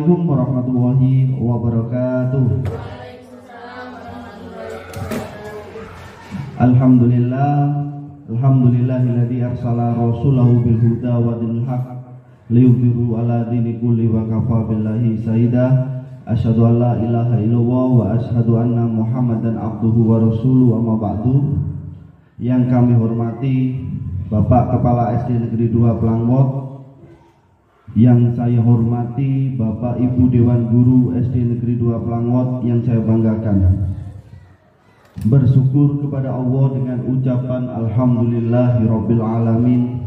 Assalamualaikum warahmatullahi wabarakatuh. Alhamdulillahilladzi arsala rasulahu bil huda wa dinil haq liyudhiru ala dini kulli wa kafa billahi sayyidah. Asyhadu an la ilaha illallah wa asyhadu anna Muhammadan abduhu wa rasuluhu, amma ba'du. Yang kami hormati Bapak Kepala SD Negeri 2 Plangbot, yang saya hormati Bapak Ibu Dewan Guru SD Negeri 2 Plangbot yang saya banggakan. Bersyukur kepada Allah dengan ucapan Alhamdulillahirabbil alamin.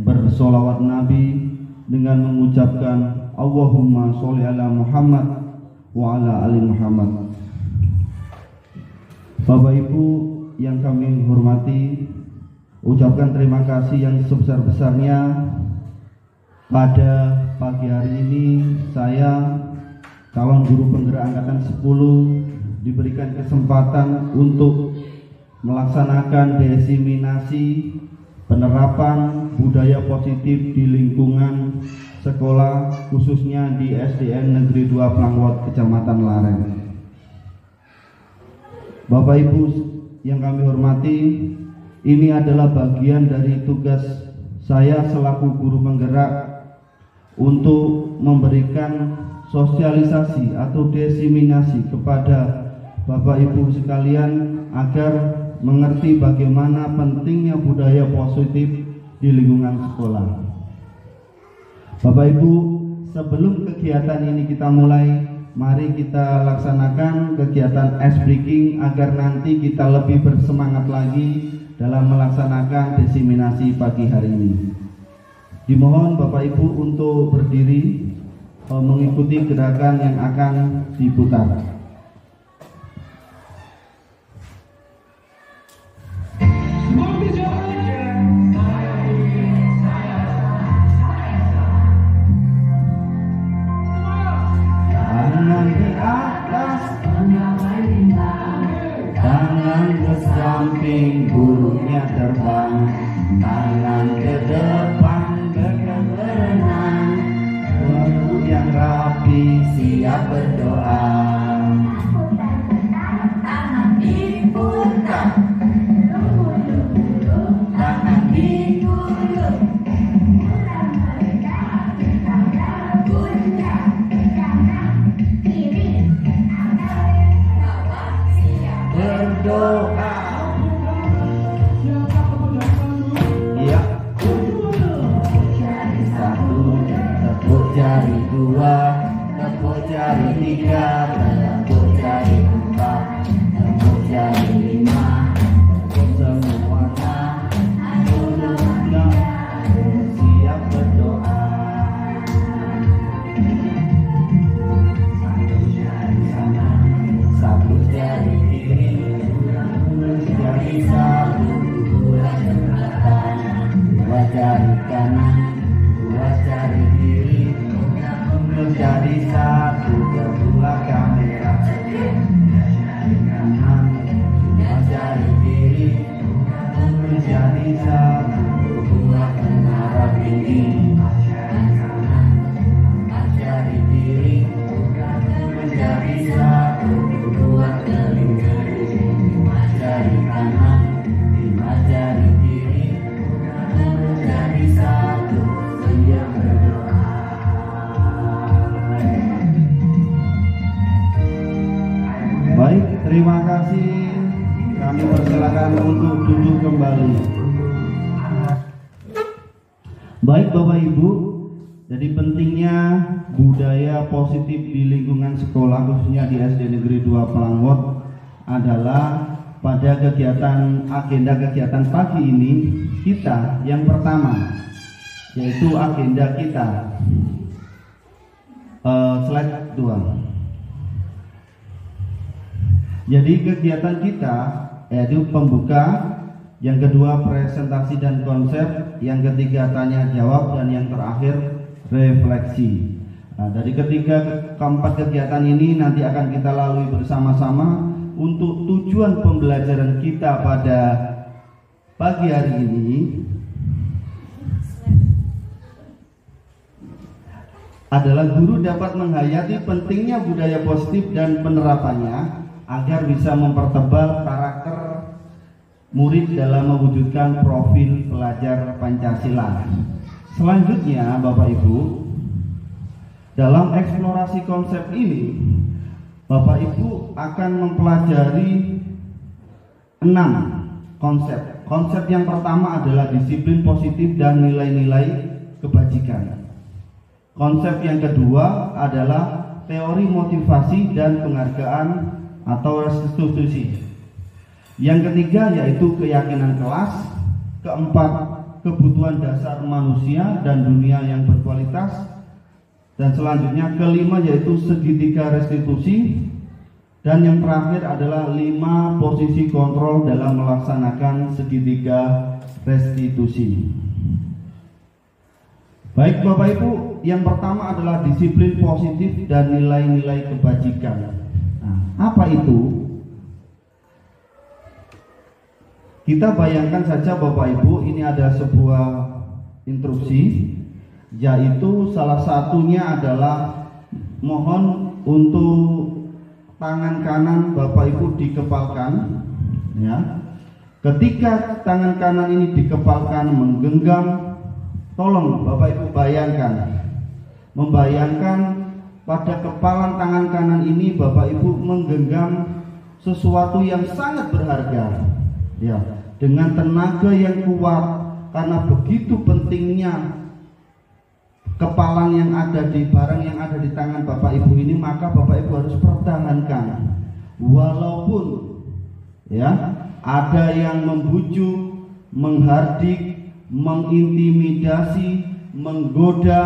Bersolawat Nabi dengan mengucapkan Allahumma sholli ala Muhammad wa ala ali Muhammad. Bapak Ibu yang kami hormati, ucapkan terima kasih yang sebesar-besarnya. Pada pagi hari ini saya, calon guru penggerak angkatan 10, diberikan kesempatan untuk melaksanakan diseminasi penerapan budaya positif di lingkungan sekolah, khususnya di SDN Negeri 2 Plangbot, Kecamatan Lareng. Bapak Ibu yang kami hormati, ini adalah bagian dari tugas saya selaku guru penggerak untuk memberikan sosialisasi atau diseminasi kepada Bapak Ibu sekalian agar mengerti bagaimana pentingnya budaya positif di lingkungan sekolah. Bapak Ibu, sebelum kegiatan ini kita mulai, mari kita laksanakan kegiatan ice breaking agar nanti kita lebih bersemangat lagi dalam melaksanakan diseminasi pagi hari ini. Dimohon Bapak Ibu untuk berdiri mengikuti gerakan yang akan diputar. Tangan di atas, tangan ke samping, burungnya terbang. Tangan ke depan, berenang, perut yang rapi, siap berdoa. Tangan diputar, tangan digulung, berdoa. Jari dua, tepuk jari tiga, tepuk jari empat, tepuk jari lima, tepuk semuanya, duduknya, siap berdoa. Satu jari sana, satu jari kiri, jari satu, dua jari belakang, dua jari kanan, dua jari kiri, menjadi satu, kedua kamera, jari kanan, dua jari kiri, menjadi satu, dua menara tinggi, jari kanan, jari kiri, menjadi satu, dua keliling, jari kanan, lima jari kiri, menjadi satu, siap berdoa. Baik, terima kasih. Kami persilakan untuk duduk kembali. Baik Bapak Ibu, jadi pentingnya budaya positif di lingkungan sekolah, khususnya di SD Negeri 2 Plangbot, adalah pada agenda kegiatan pagi ini kita yang pertama, yaitu agenda kita. Slide 2. Jadi kegiatan kita yaitu pembuka, yang kedua presentasi dan konsep, yang ketiga tanya jawab, dan yang terakhir refleksi. Nah, dari ketiga keempat kegiatan ini nanti akan kita lalui bersama-sama untuk tujuan pembelajaran kita pada pagi hari ini. adalah guru dapat menghayati pentingnya budaya positif dan penerapannya agar bisa mempertebal karakter murid dalam mewujudkan profil pelajar Pancasila. Selanjutnya, Bapak Ibu, dalam eksplorasi konsep ini, Bapak Ibu akan mempelajari 6 konsep. Konsep yang pertama adalah disiplin positif dan nilai-nilai kebajikan. Konsep yang kedua adalah teori motivasi dan penghargaan atau restitusi. Yang ketiga yaitu keyakinan kelas. Keempat, kebutuhan dasar manusia dan dunia yang berkualitas. Dan selanjutnya kelima yaitu segitiga restitusi. Dan yang terakhir adalah 5 posisi kontrol dalam melaksanakan segitiga restitusi. Baik Bapak Ibu, yang pertama adalah disiplin positif dan nilai-nilai kebajikan. Nah, apa itu? Kita bayangkan saja Bapak Ibu, ini ada sebuah instruksi, yaitu salah satunya adalah mohon untuk tangan kanan Bapak Ibu dikepalkan, ya. Ketika tangan kanan ini dikepalkan menggenggam, tolong Bapak Ibu membayangkan pada kepalan tangan kanan ini Bapak Ibu menggenggam sesuatu yang sangat berharga, ya, dengan tenaga yang kuat, karena begitu pentingnya kepalan yang ada di barang yang ada di tangan Bapak Ibu ini, maka Bapak Ibu harus pertahankan. Walaupun ya ada yang membujuk, menghardik, mengintimidasi, menggoda,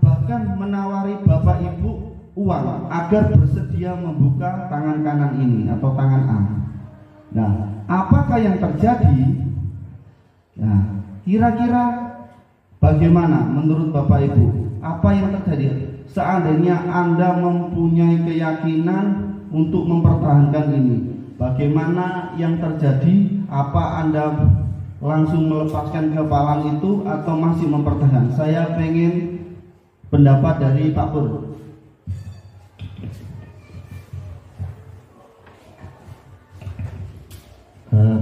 bahkan menawari Bapak Ibu uang agar bersedia membuka tangan kanan ini atau tangan A. Nah, apakah yang terjadi? Nah, kira-kira bagaimana menurut Bapak Ibu? Apa yang terjadi seandainya Anda mempunyai keyakinan untuk mempertahankan ini? Bagaimana yang terjadi? Apa Anda langsung melepaskan kepalan itu atau masih mempertahankan? Saya pengen pendapat dari Pak Pur.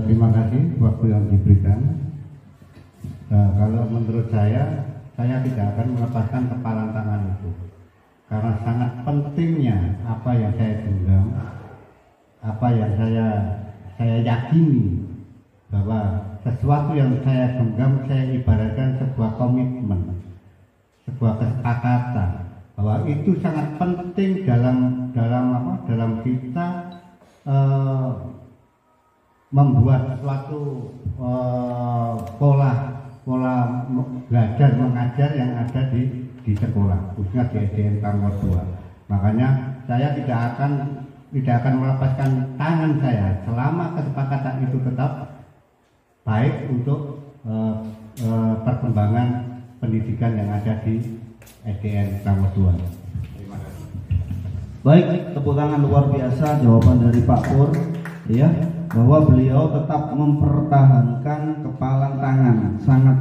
Terima kasih waktu yang diberikan. Kalau menurut saya tidak akan melepaskan kepalan tangan itu, karena sangat pentingnya apa yang saya genggam, apa yang saya yakini, bahwa sesuatu yang saya genggam saya ibaratkan sebuah komitmen, sebuah kesepakatan, bahwa itu sangat penting dalam kita membuat suatu pola belajar mengajar yang ada di sekolah, khususnya di SDN Tangor 2. Makanya saya tidak akan melepaskan tangan saya selama kesepakatan itu tetap baik untuk perkembangan pendidikan yang ada di SDN Tangor 2. Terima kasih. Baik, tepuk tangan luar biasa jawaban dari Pak Pur, ya, bahwa beliau tetap mempertahankan kepalan tangan. Sangat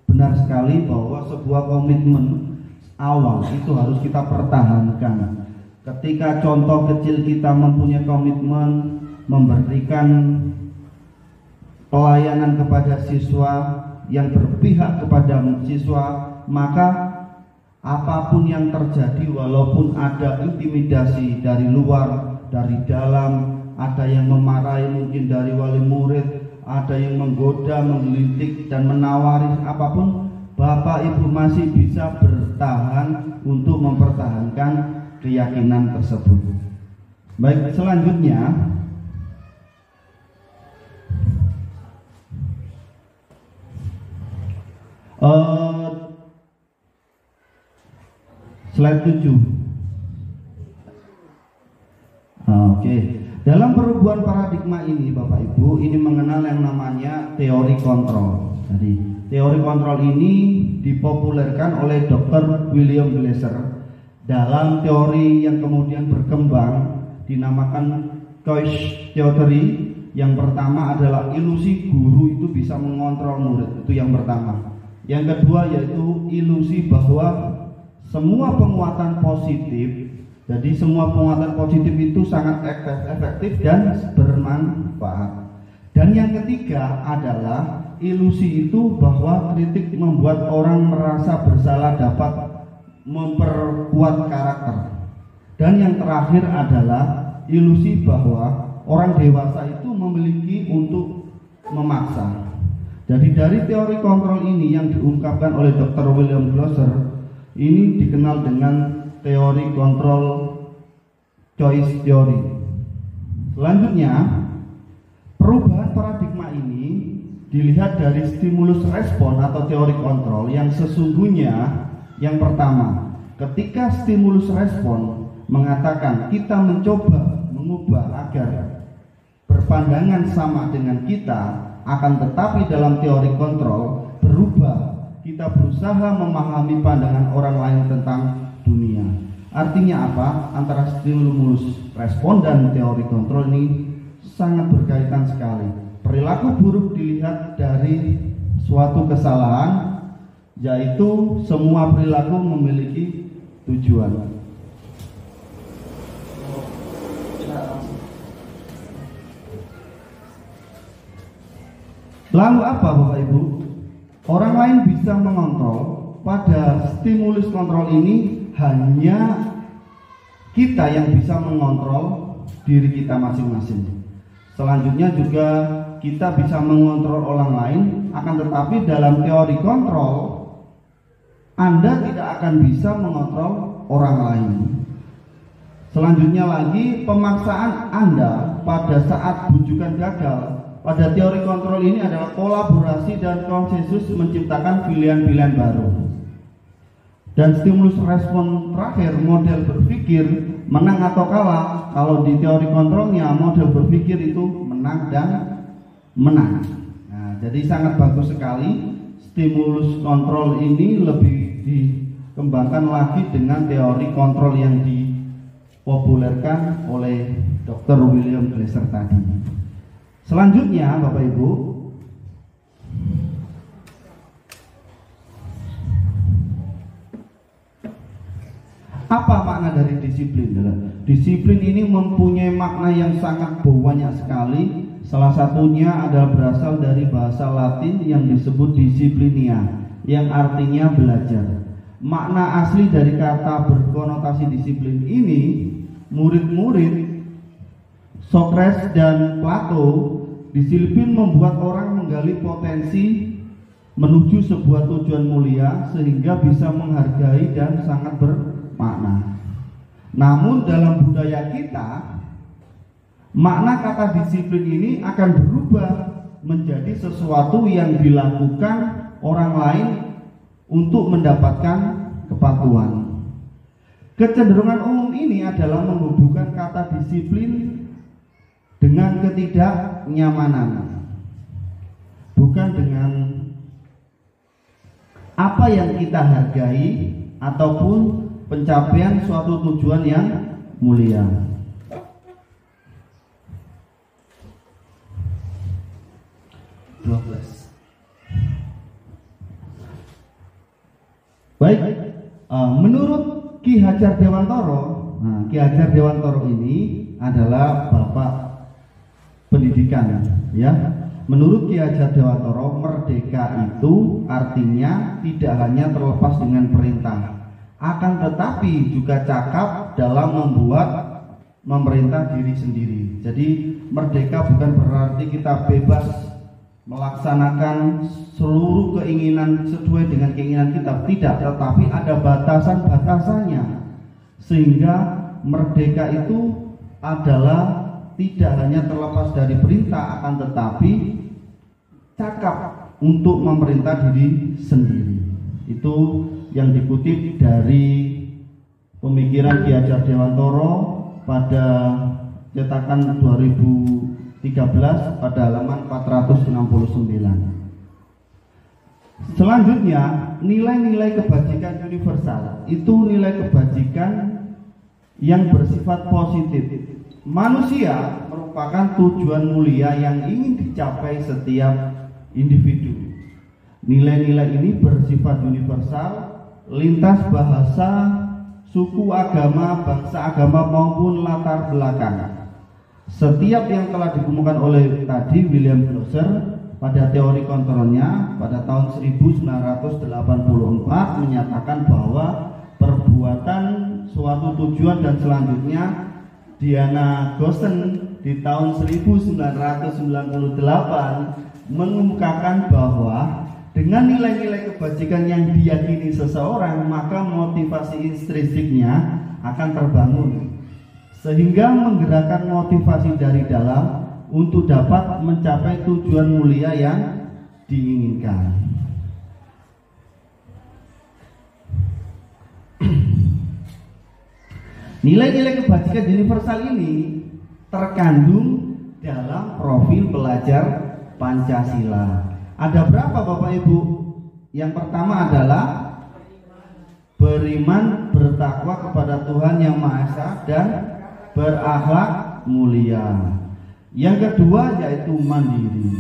benar sekali bahwa sebuah komitmen awal itu harus kita pertahankan. Ketika contoh kecil kita mempunyai komitmen memberikan pelayanan kepada siswa yang berpihak kepada siswa, maka apapun yang terjadi, walaupun ada intimidasi dari luar, dari dalam, ada yang memarahi mungkin dari wali murid, ada yang menggoda, menggelintik dan menawari, apapun, Bapak Ibu masih bisa bertahan untuk mempertahankan keyakinan tersebut. Baik, selanjutnya slide 7. Oke. Dalam perubahan paradigma ini Bapak Ibu, ini mengenal yang namanya teori kontrol. Jadi teori kontrol ini dipopulerkan oleh Dr. William Glasser dalam teori yang kemudian berkembang dinamakan Choice Theory. Yang pertama adalah ilusi guru itu bisa mengontrol murid, itu yang pertama. Yang kedua yaitu ilusi bahwa semua penguatan positif, jadi semua penguatan positif itu sangat efektif dan bermanfaat. Dan yang ketiga adalah ilusi itu bahwa kritik membuat orang merasa bersalah dapat memperkuat karakter. Dan yang terakhir adalah ilusi bahwa orang dewasa itu memiliki untuk memaksa. Jadi dari teori kontrol ini yang diungkapkan oleh Dr. William Glasser, ini dikenal dengan teori kontrol choice theory. Selanjutnya, perubahan paradigma ini dilihat dari stimulus respon atau teori kontrol yang sesungguhnya yang pertama, ketika stimulus respon mengatakan kita mencoba mengubah agar berpandangan sama dengan kita, akan tetapi dalam teori kontrol berubah, kita berusaha memahami pandangan orang lain tentang dunia. Artinya apa? Antara stimulus respon dan teori kontrol ini sangat berkaitan sekali. Perilaku buruk dilihat dari suatu kesalahan, yaitu semua perilaku memiliki tujuan. Lalu apa Bapak Ibu? Orang lain bisa mengontrol. Pada stimulus kontrol ini hanya kita yang bisa mengontrol diri kita masing-masing. Selanjutnya juga kita bisa mengontrol orang lain, akan tetapi dalam teori kontrol Anda tidak akan bisa mengontrol orang lain. Selanjutnya lagi, pemaksaan Anda pada saat bujukan gagal pada teori kontrol ini adalah kolaborasi dan konsensus menciptakan pilihan-pilihan baru. Dan stimulus respon terakhir, model berpikir menang atau kalah. Kalau di teori kontrolnya model berpikir itu menang dan menang. Nah, jadi sangat bagus sekali. Stimulus kontrol ini lebih dikembangkan lagi dengan teori kontrol yang dipopulerkan oleh Dr. William Glasser tadi. Selanjutnya Bapak Ibu, apa makna dari disiplin? Disiplin ini mempunyai makna yang sangat banyak sekali. Salah satunya adalah berasal dari bahasa Latin yang disebut disiplinia, yang artinya belajar. Makna asli dari kata berkonotasi disiplin ini, murid-murid Socrates dan Plato, disiplin membuat orang menggali potensi menuju sebuah tujuan mulia sehingga bisa menghargai dan sangat bermakna. Namun dalam budaya kita, makna kata disiplin ini akan berubah menjadi sesuatu yang dilakukan orang lain untuk mendapatkan kepatuhan. Kecenderungan umum ini adalah menghubungkan kata disiplin dengan ketidaknyamanan, bukan dengan apa yang kita hargai ataupun pencapaian suatu tujuan yang mulia. Baik, menurut Ki Hajar Dewantoro, Ki Hajar Dewantoro ini adalah bapak pendidikan, ya. Menurut Ki Hajar Dewantoro, merdeka itu artinya tidak hanya terlepas dengan perintah, akan tetapi juga cakap dalam membuat memerintah diri sendiri. Jadi merdeka bukan berarti kita bebas melaksanakan seluruh keinginan sesuai dengan keinginan kita, tidak, tetapi ada batasan-batasannya, sehingga merdeka itu adalah tidak hanya terlepas dari perintah, akan tetapi cakap untuk memerintah diri sendiri. Itu yang dikutip dari pemikiran Ki Hajar Dewantoro pada cetakan 2013 pada halaman 469. Selanjutnya, nilai-nilai kebajikan universal itu nilai kebajikan yang bersifat positif. Manusia merupakan tujuan mulia yang ingin dicapai setiap individu. Nilai-nilai ini bersifat universal lintas bahasa, suku, agama, bangsa, agama maupun latar belakang. Setiap yang telah dikemukakan oleh tadi William Glasser pada teori kontrolnya pada tahun 1984 menyatakan bahwa perbuatan suatu tujuan dan selanjutnya Diana Gossen di tahun 1998 mengemukakan bahwa dengan nilai-nilai kebajikan yang diyakini seseorang, maka motivasi intrinstiknya akan terbangun sehingga menggerakkan motivasi dari dalam untuk dapat mencapai tujuan mulia yang diinginkan. Nilai-nilai kebajikan universal ini terkandung dalam profil pelajar Pancasila. Ada berapa Bapak Ibu? Yang pertama adalah beriman, bertakwa kepada Tuhan Yang Maha Esa dan berakhlak mulia. Yang kedua yaitu mandiri,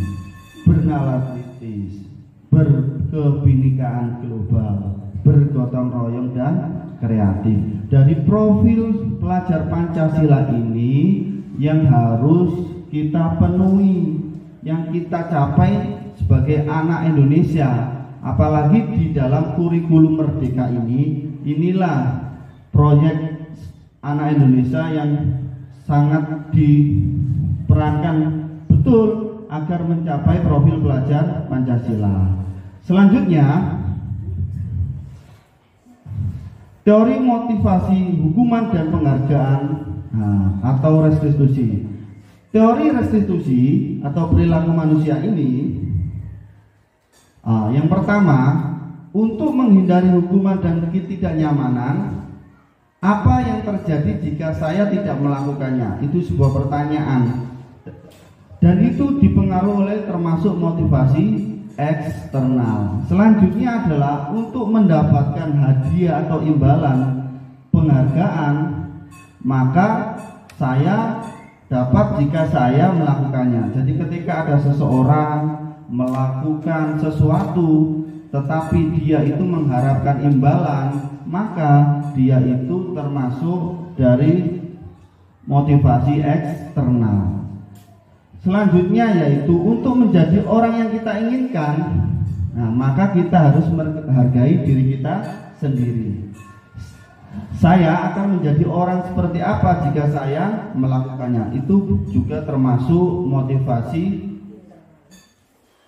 bernalar kritis, berkebinekaan global, bergotong royong dan kreatif. Dari profil pelajar Pancasila ini yang harus kita penuhi, yang kita capai sebagai anak Indonesia, apalagi di dalam kurikulum Merdeka ini. Inilah proyek anak Indonesia yang sangat diperankan betul agar mencapai profil pelajar Pancasila. Selanjutnya, teori motivasi hukuman dan penghargaan atau restitusi. Teori restitusi atau perilaku manusia ini, yang pertama, untuk menghindari hukuman dan ketidaknyamanan, apa yang terjadi jika saya tidak melakukannya? Itu sebuah pertanyaan, dan itu dipengaruhi oleh termasuk motivasi eksternal. Selanjutnya adalah untuk mendapatkan hadiah atau imbalan penghargaan, maka saya dapat jika saya melakukannya. Jadi ketika ada seseorang melakukan sesuatu tetapi dia itu mengharapkan imbalan, maka dia itu termasuk dari motivasi eksternal. Selanjutnya yaitu untuk menjadi orang yang kita inginkan, maka kita harus menghargai diri kita sendiri. Saya akan menjadi orang seperti apa jika saya melakukannya. Itu juga termasuk motivasi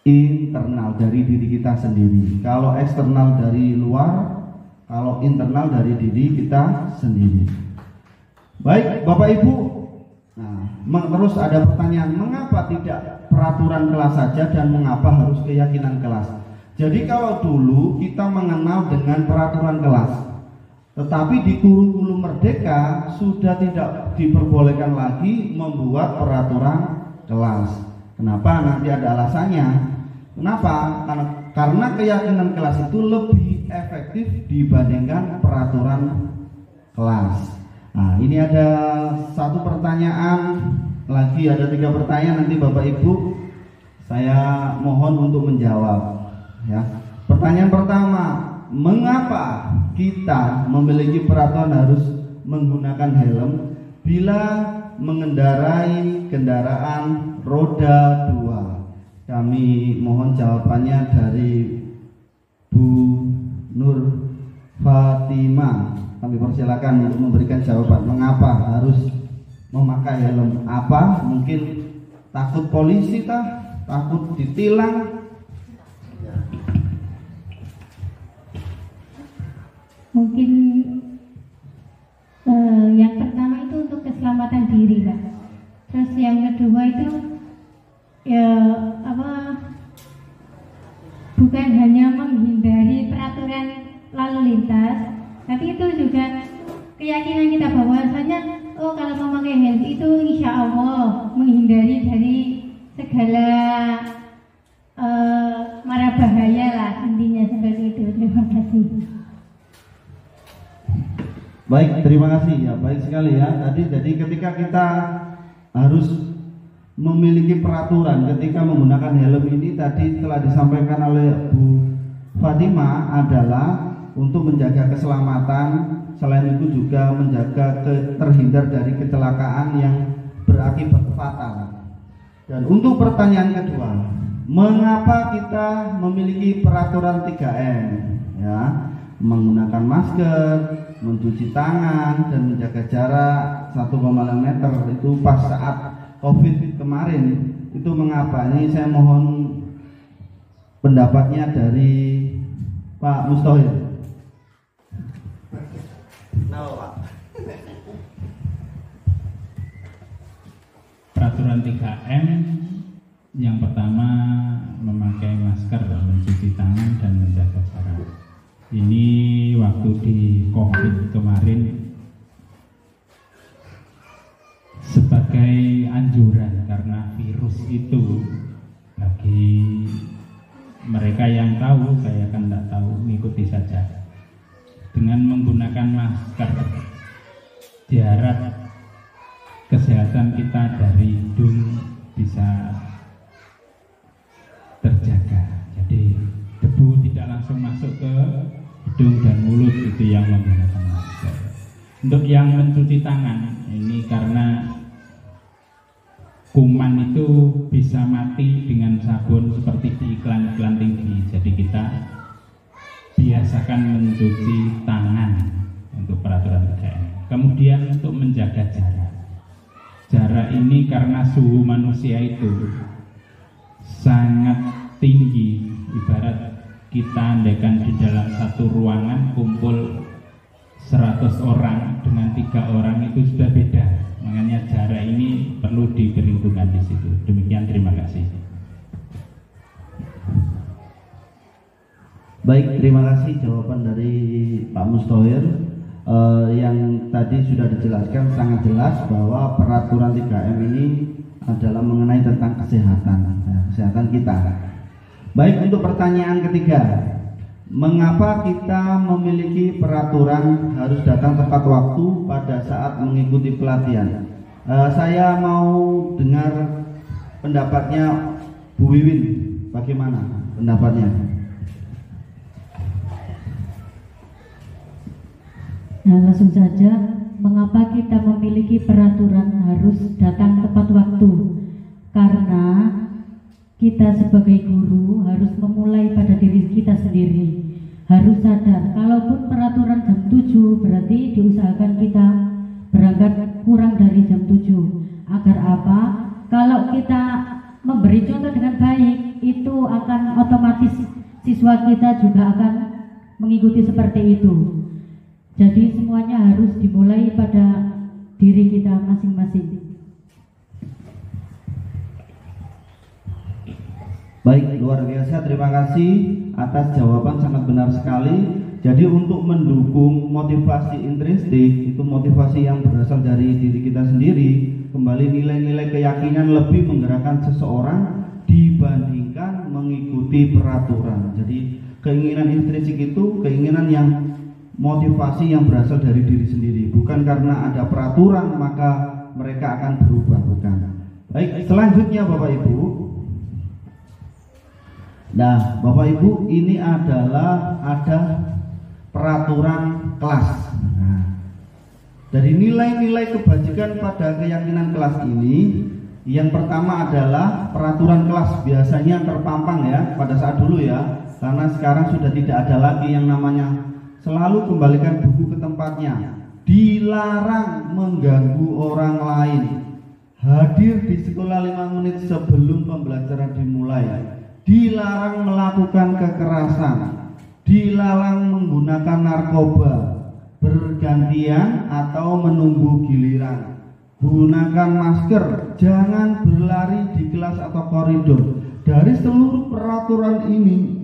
internal dari diri kita sendiri. Kalau eksternal dari luar, kalau internal dari diri kita sendiri. Baik Bapak Ibu, terus ada pertanyaan, mengapa tidak peraturan kelas saja dan mengapa harus keyakinan kelas? Jadi kalau dulu kita mengenal dengan peraturan kelas, tetapi di kurikulum Merdeka sudah tidak diperbolehkan lagi membuat peraturan kelas. Kenapa? Nanti ada alasannya. Kenapa? Karena keyakinan kelas itu lebih efektif dibandingkan peraturan kelas. Ini ada satu pertanyaan lagi, ada 3 pertanyaan, nanti Bapak Ibu saya mohon untuk menjawab. Ya. Pertanyaan pertama, mengapa kita memiliki peraturan harus menggunakan helm bila mengendarai kendaraan roda 2? Kami mohon jawabannya dari Bu Nur Fatimah. Kami persilakan untuk memberikan jawaban mengapa harus memakai helm. Apa? Mungkin takut polisi kah? Takut ditilang? Mungkin yang pertama itu untuk keselamatan diri, Pak. Terus yang kedua itu bukan hanya menghindari peraturan lalu lintas, tapi itu juga keyakinan kita bahwasanya kalau memakai helm itu insya Allah menghindari dari segala mara bahaya lah, intinya seperti itu. Terima kasih. Baik, terima kasih ya, baik sekali ya. Jadi ketika kita harus memiliki peraturan ketika menggunakan helm ini, tadi telah disampaikan oleh Bu Fatimah adalah untuk menjaga keselamatan, selain itu juga menjaga terhindar dari kecelakaan yang berakibat fatal. Dan untuk pertanyaan kedua, mengapa kita memiliki peraturan 3M? Ya, menggunakan masker, mencuci tangan, dan menjaga jarak 1,5 meter itu pas saat COVID kemarin. Itu mengapa? Ini saya mohon pendapatnya dari Pak Mustohir. Peraturan 3M yang pertama memakai masker, mencuci tangan, dan menjaga jarak. Ini waktu di COVID kemarin sebagai anjuran karena virus itu, bagi mereka yang tahu, saya kan tidak tahu, mengikuti saja. Dengan menggunakan masker, jarak kesehatan kita dari hidung bisa terjaga. Jadi debu tidak langsung masuk ke hidung dan mulut, itu yang menggunakan masker. Untuk yang mencuci tangan, ini karena kuman itu bisa mati dengan sabun seperti di iklan-iklan TV. Jadi kita biasakan mencuci tangan untuk peraturan 3M. Kemudian untuk menjaga jarak. Jarak ini karena suhu manusia itu sangat tinggi. Ibarat kita andaikan di dalam satu ruangan kumpul 100 orang dengan 3 orang itu sudah beda. Makanya jarak ini perlu diperhitungkan di situ. Demikian, terima kasih. Baik, terima kasih jawaban dari Pak Mustohir. Yang tadi sudah dijelaskan sangat jelas bahwa peraturan 3M ini adalah mengenai tentang kesehatan kita. Baik, untuk pertanyaan ketiga, mengapa kita memiliki peraturan harus datang tepat waktu pada saat mengikuti pelatihan? Saya mau dengar pendapatnya Bu Wiwin, bagaimana pendapatnya? Nah, langsung saja, mengapa kita memiliki peraturan harus datang tepat waktu? Karena kita sebagai guru harus memulai pada diri kita sendiri. Harus sadar, kalaupun peraturan jam 7, berarti diusahakan kita berangkat kurang dari jam 7. Agar apa? Kalau kita memberi contoh dengan baik, itu akan otomatis siswa kita juga akan mengikuti seperti itu. Jadi semuanya harus dimulai pada diri kita masing-masing. Baik, luar biasa, terima kasih atas jawaban, sangat benar sekali. Jadi untuk mendukung motivasi intrinsik, itu motivasi yang berasal dari diri kita sendiri, kembali nilai-nilai keyakinan lebih menggerakkan seseorang dibandingkan mengikuti peraturan. Jadi keinginan intrinsik itu keinginan yang motivasi yang berasal dari diri sendiri, bukan karena ada peraturan maka mereka akan berubah, bukan. Baik, selanjutnya Bapak Ibu. Nah, Bapak Ibu, ini adalah ada peraturan kelas. Nah, dari nilai-nilai kebajikan pada keyakinan kelas ini, yang pertama adalah peraturan kelas. Biasanya terpampang ya pada saat dulu ya, karena sekarang sudah tidak ada lagi yang namanya selalu kembalikan buku ke tempatnya, dilarang mengganggu orang lain, hadir di sekolah 5 menit sebelum pembelajaran dimulai, dilarang melakukan kekerasan, dilarang menggunakan narkoba bergantian atau menunggu giliran, gunakan masker, jangan berlari di kelas atau koridor. Dari seluruh peraturan ini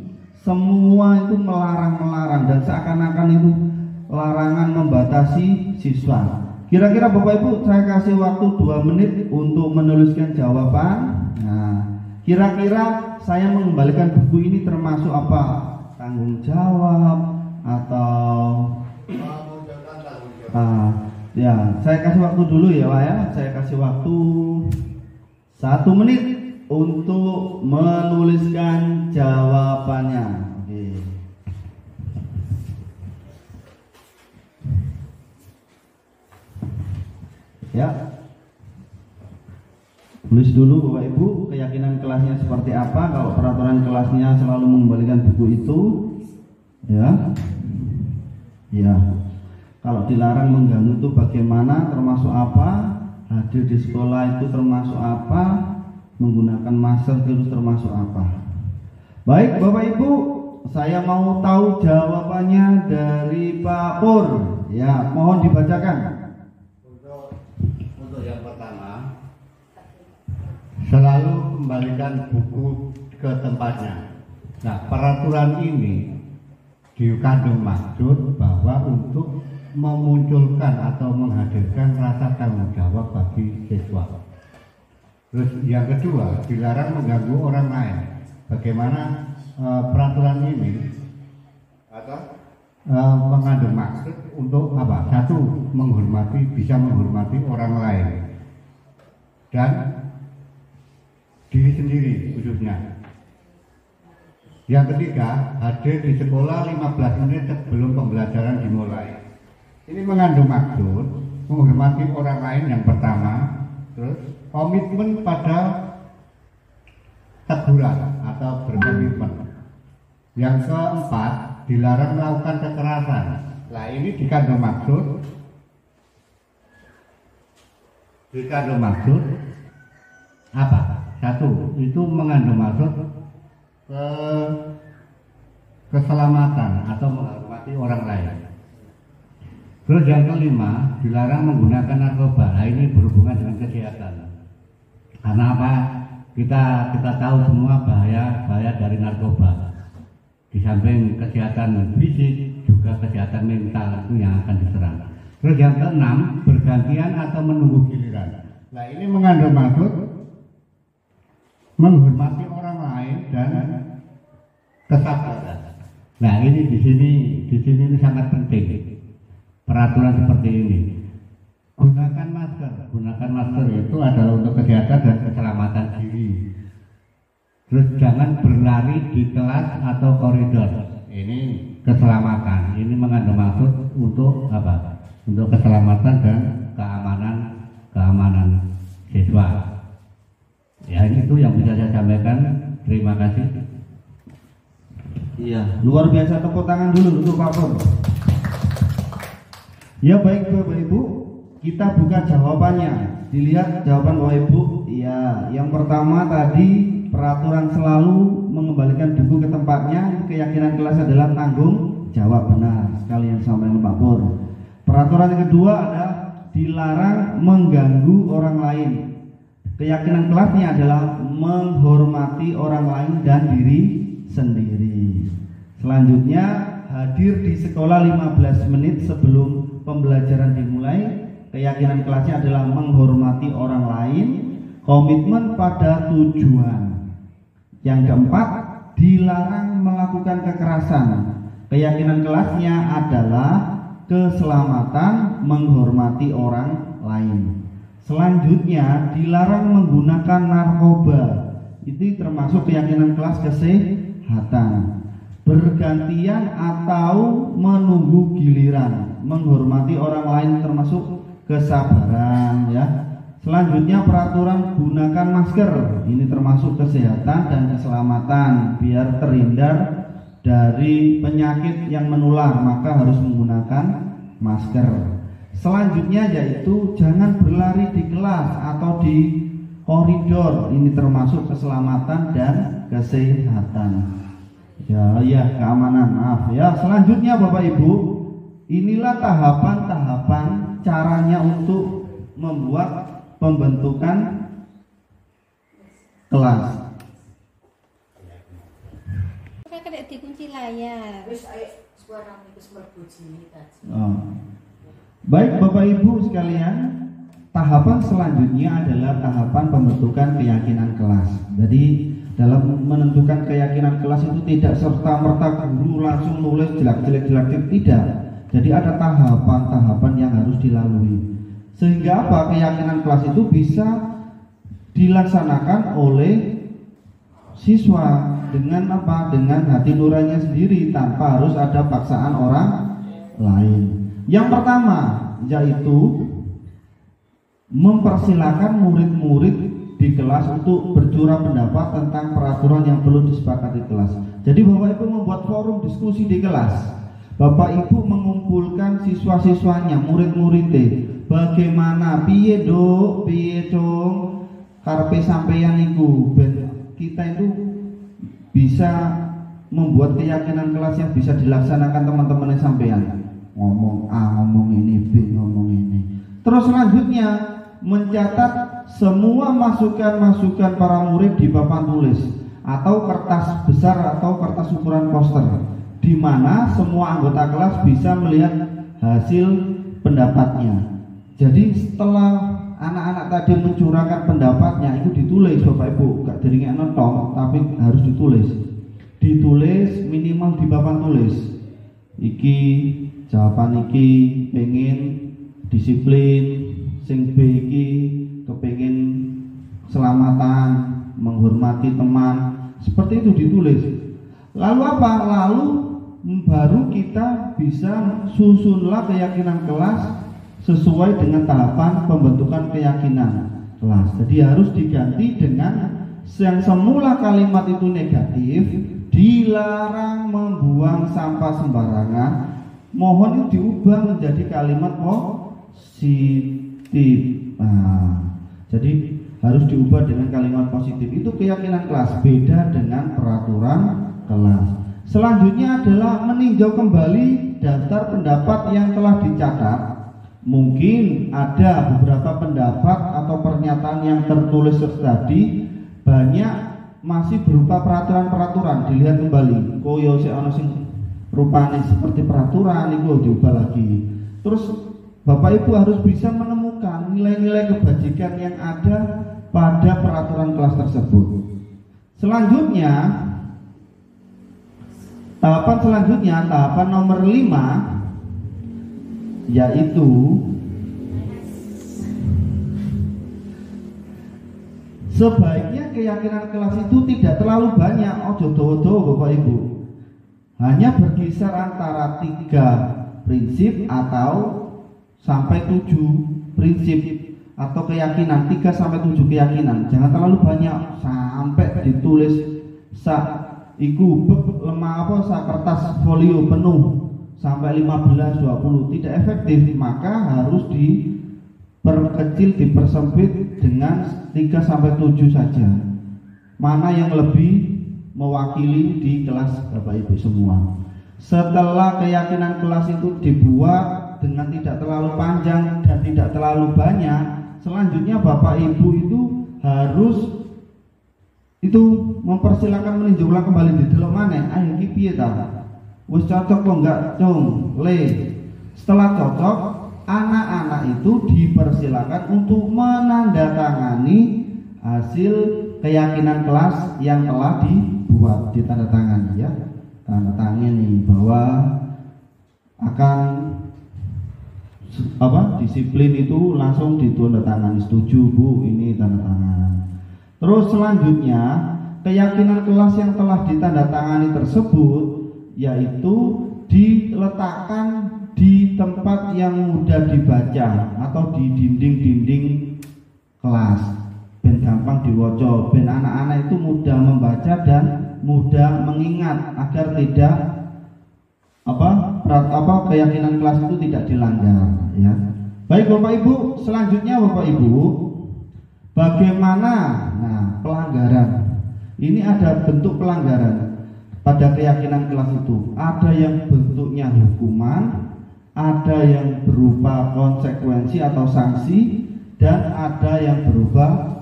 semua itu melarang dan seakan-akan itu larangan membatasi siswa. Kira-kira Bapak Ibu, saya kasih waktu 2 menit untuk menuliskan jawaban. Nah, kira-kira saya mengembalikan buku ini termasuk apa? Tanggung jawab atau ya, saya kasih waktu dulu ya Pak ya. Saya kasih waktu 1 menit untuk menuliskan jawabannya. Oke. Ya. Tulis dulu Bapak Ibu keyakinan kelasnya seperti apa. Kalau peraturan kelasnya selalu mengembalikan buku itu, ya. Ya. Kalau dilarang mengganggu itu bagaimana, termasuk apa? Hadir di sekolah itu termasuk apa? Menggunakan masker terus termasuk apa? Baik Bapak Ibu, saya mau tahu jawabannya dari Pak Pur. Ya, mohon dibacakan. Untuk yang pertama, selalu kembalikan buku ke tempatnya. Nah, peraturan ini dikandung maksud bahwa untuk memunculkan atau menghadirkan rasa tanggung jawab bagi siswa. Terus yang kedua, dilarang mengganggu orang lain. Bagaimana peraturan ini atau mengandung maksud untuk apa? Satu, bisa menghormati orang lain dan diri sendiri khususnya. Yang ketiga, hadir di sekolah 15 menit sebelum pembelajaran dimulai. Ini mengandung maksud menghormati orang lain yang pertama, terus komitmen pada teguran atau berkomitmen. Yang keempat, dilarang melakukan kekerasan. Nah, ini dikandung maksud apa? Satu, itu mengandung maksud keselamatan atau menghormati orang lain. Terus yang kelima, dilarang menggunakan narkoba. Nah, ini berhubungan dengan kesehatan. Karena apa? Kita tahu semua bahaya dari narkoba. Di samping kesehatan fisik, juga kesehatan mental itu yang akan diserang. Terus yang keenam, bergantian atau menunggu giliran. Nah, ini mengandung maksud menghormati orang lain dan kesabaran. Nah, ini di sini ini sangat penting. Peraturan seperti ini. Gunakan masker itu adalah untuk kesehatan dan keselamatan diri. Terus jangan berlari di kelas atau koridor. Ini keselamatan. Ini mengandung maksud untuk apa? Untuk keselamatan dan keamanan siswa. Ya, itu yang bisa saya sampaikan. Terima kasih. Iya, luar biasa, tepuk tangan dulu untuk Pak Pur. Ya baik Bapak Ibu, kita buka jawabannya. Dilihat jawaban Bapak Ibu. Ya, yang pertama tadi peraturan selalu mengembalikan buku ke tempatnya. Keyakinan kelas adalah tanggung jawab, benar sekali yang disampaikan Pak Pur. Peraturan yang kedua adalah dilarang mengganggu orang lain. Keyakinan kelasnya adalah menghormati orang lain dan diri sendiri. Selanjutnya, hadir di sekolah 15 menit sebelum pembelajaran dimulai. Keyakinan kelasnya adalah menghormati orang lain, komitmen pada tujuan. Yang keempat, dilarang melakukan kekerasan. Keyakinan kelasnya adalah keselamatan, menghormati orang lain. Selanjutnya, dilarang menggunakan narkoba. Itu termasuk keyakinan kelas kesehatan. Bergantian atau menunggu giliran, menghormati orang lain termasuk kesabaran, ya. Selanjutnya peraturan gunakan masker. Ini termasuk kesehatan dan keselamatan, biar terhindar dari penyakit yang menular, maka harus menggunakan masker. Selanjutnya yaitu jangan berlari di kelas atau di koridor. Ini termasuk keselamatan dan kesehatan. Ya, keamanan, maaf ya. Selanjutnya Bapak Ibu, inilah tahapan-tahapan caranya untuk membuat pembentukan kelas. Kena dikunci layar. Baik Bapak Ibu sekalian, tahapan selanjutnya adalah tahapan pembentukan keyakinan kelas. Jadi dalam menentukan keyakinan kelas itu tidak serta-merta guru langsung nulis jelek-jelek, tidak. Jadi ada tahapan-tahapan yang harus dilalui. Sehingga apa? Keyakinan kelas itu bisa dilaksanakan oleh siswa dengan apa? Dengan hati nuraninya sendiri, tanpa harus ada paksaan orang lain. Yang pertama yaitu mempersilahkan murid-murid di kelas untuk bercurah pendapat tentang peraturan yang perlu disepakati kelas. Jadi Bapak Ibu membuat forum diskusi di kelas. Bapak Ibu mengumpulkan siswa-siswanya, murid-muridnya. Bagaimana piye Dok, piye Cung, karepe sampeyan iku ben kita itu bisa membuat keyakinan kelas yang bisa dilaksanakan teman-teman sampeyan. Ngomong A, ngomong ini, B, ngomong ini. Terus selanjutnya mencatat semua masukan-masukan para murid di papan tulis atau kertas besar atau kertas ukuran poster, di mana semua anggota kelas bisa melihat hasil pendapatnya. Jadi setelah anak-anak tadi mencurahkan pendapatnya itu ditulis Bapak Ibu, gak diringek nonton tapi harus ditulis minimal di papan tulis. Iki jawaban iki pengen disiplin, sing B iki kepengin keselamatan, menghormati teman, seperti itu ditulis. Lalu apa? Lalu baru kita bisa susunlah keyakinan kelas sesuai dengan tahapan pembentukan keyakinan kelas. Jadi harus diganti dengan yang semula kalimat itu negatif, dilarang membuang sampah sembarangan, mohon itu diubah menjadi kalimat positif. Jadi harus diubah dengan kalimat positif. Itu keyakinan kelas, beda dengan peraturan kelas. Selanjutnya adalah meninjau kembali daftar pendapat yang telah dicatat. Mungkin ada beberapa pendapat atau pernyataan yang tertulis tadi banyak masih berupa peraturan-peraturan, dilihat kembali. Koyo sik ana sing rupane seperti peraturan itu diubah lagi. Terus Bapak Ibu harus bisa menemukan nilai-nilai kebajikan yang ada pada peraturan kelas tersebut. Selanjutnya, tahapan nomor 5, yaitu sebaiknya keyakinan kelas itu tidak terlalu banyak, ojo dowo-dowo Bapak Ibu. Hanya berkisar antara 3 prinsip atau sampai 7 prinsip atau keyakinan, 3 sampai 7 keyakinan. Jangan terlalu banyak sampai ditulis kertas folio penuh sampai 15 20, tidak efektif. Maka harus diperkecil, dipersempit dengan 3 sampai 7 saja. Mana yang lebih mewakili di kelas Bapak Ibu semua. Setelah keyakinan kelas itu dibuat dengan tidak terlalu panjang dan tidak terlalu banyak, selanjutnya Bapak Ibu itu harus mempersilahkan meninjau ulang kembali di delok maneh. Ayo iki piye ta? Wis cocok kok enggak, Cung? Setelah cocok, anak-anak itu dipersilakan untuk menandatangani hasil keyakinan kelas yang telah dibuat, ditandatangani ya. Tanda tangan bahwa akan disiplin itu langsung ditandatangani, setuju Bu, ini tanda tangan. Terus selanjutnya keyakinan kelas yang telah ditandatangani tersebut yaitu diletakkan di tempat yang mudah dibaca atau di dinding-dinding kelas, ben gampang diwaca, ben anak-anak itu mudah membaca dan mudah mengingat agar tidak keyakinan kelas itu tidak dilanggar ya. Baik Bapak Ibu, selanjutnya Bapak Ibu, bagaimana pelanggaran? Ini ada bentuk pelanggaran pada keyakinan kelas itu. Ada yang bentuknya hukuman, ada yang berupa konsekuensi atau sanksi, dan ada yang berupa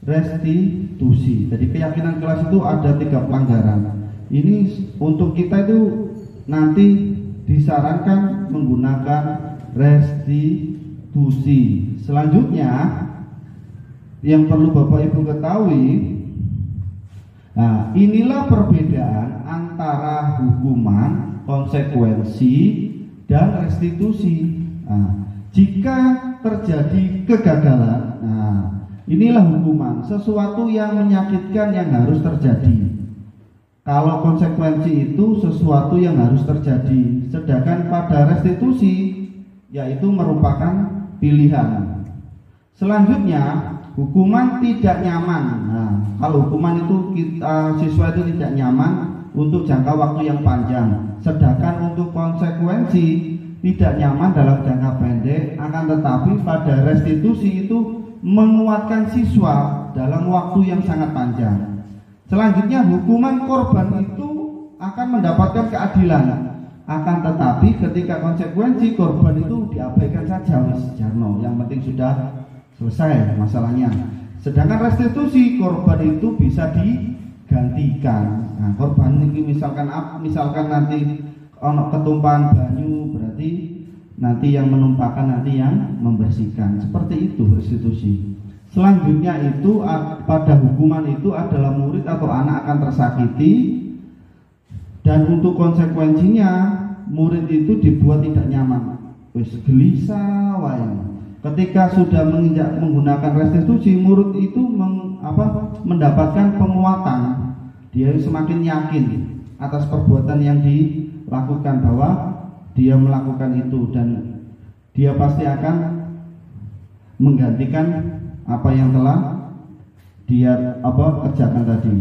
restitusi. Jadi keyakinan kelas itu ada 3 pelanggaran. Ini untuk kita itu nanti disarankan menggunakan restitusi. Selanjutnya yang perlu Bapak Ibu ketahui, inilah perbedaan antara hukuman, konsekuensi, dan restitusi. Jika terjadi kegagalan, inilah hukuman, sesuatu yang menyakitkan yang harus terjadi. Kalau konsekuensi itu sesuatu yang harus terjadi, sedangkan pada restitusi yaitu merupakan pilihan. Selanjutnya, hukuman tidak nyaman. Nah, kalau hukuman itu siswa itu tidak nyaman untuk jangka waktu yang panjang. Sedangkan untuk konsekuensi tidak nyaman dalam jangka pendek, akan tetapi pada restitusi itu menguatkan siswa dalam waktu yang sangat panjang. Selanjutnya, hukuman korban itu akan mendapatkan keadilan. Akan tetapi ketika konsekuensi korban itu diabaikan saja, wis jarno, yang penting sudah selesai masalahnya. Sedangkan restitusi korban itu bisa digantikan. Nah, korban ini misalkan nanti ono ketumpahan banyu, berarti nanti yang menumpahkan, nanti yang membersihkan. Seperti itu restitusi. Selanjutnya itu pada hukuman itu adalah murid atau anak akan tersakiti, dan untuk konsekuensinya murid itu dibuat tidak nyaman. Wis gelisah wae. Ketika sudah menggunakan restitusi, murid itu mendapatkan penguatan. Dia semakin yakin atas perbuatan yang dilakukan, bahwa dia melakukan itu, dan dia pasti akan menggantikan apa yang telah dia kerjakan tadi.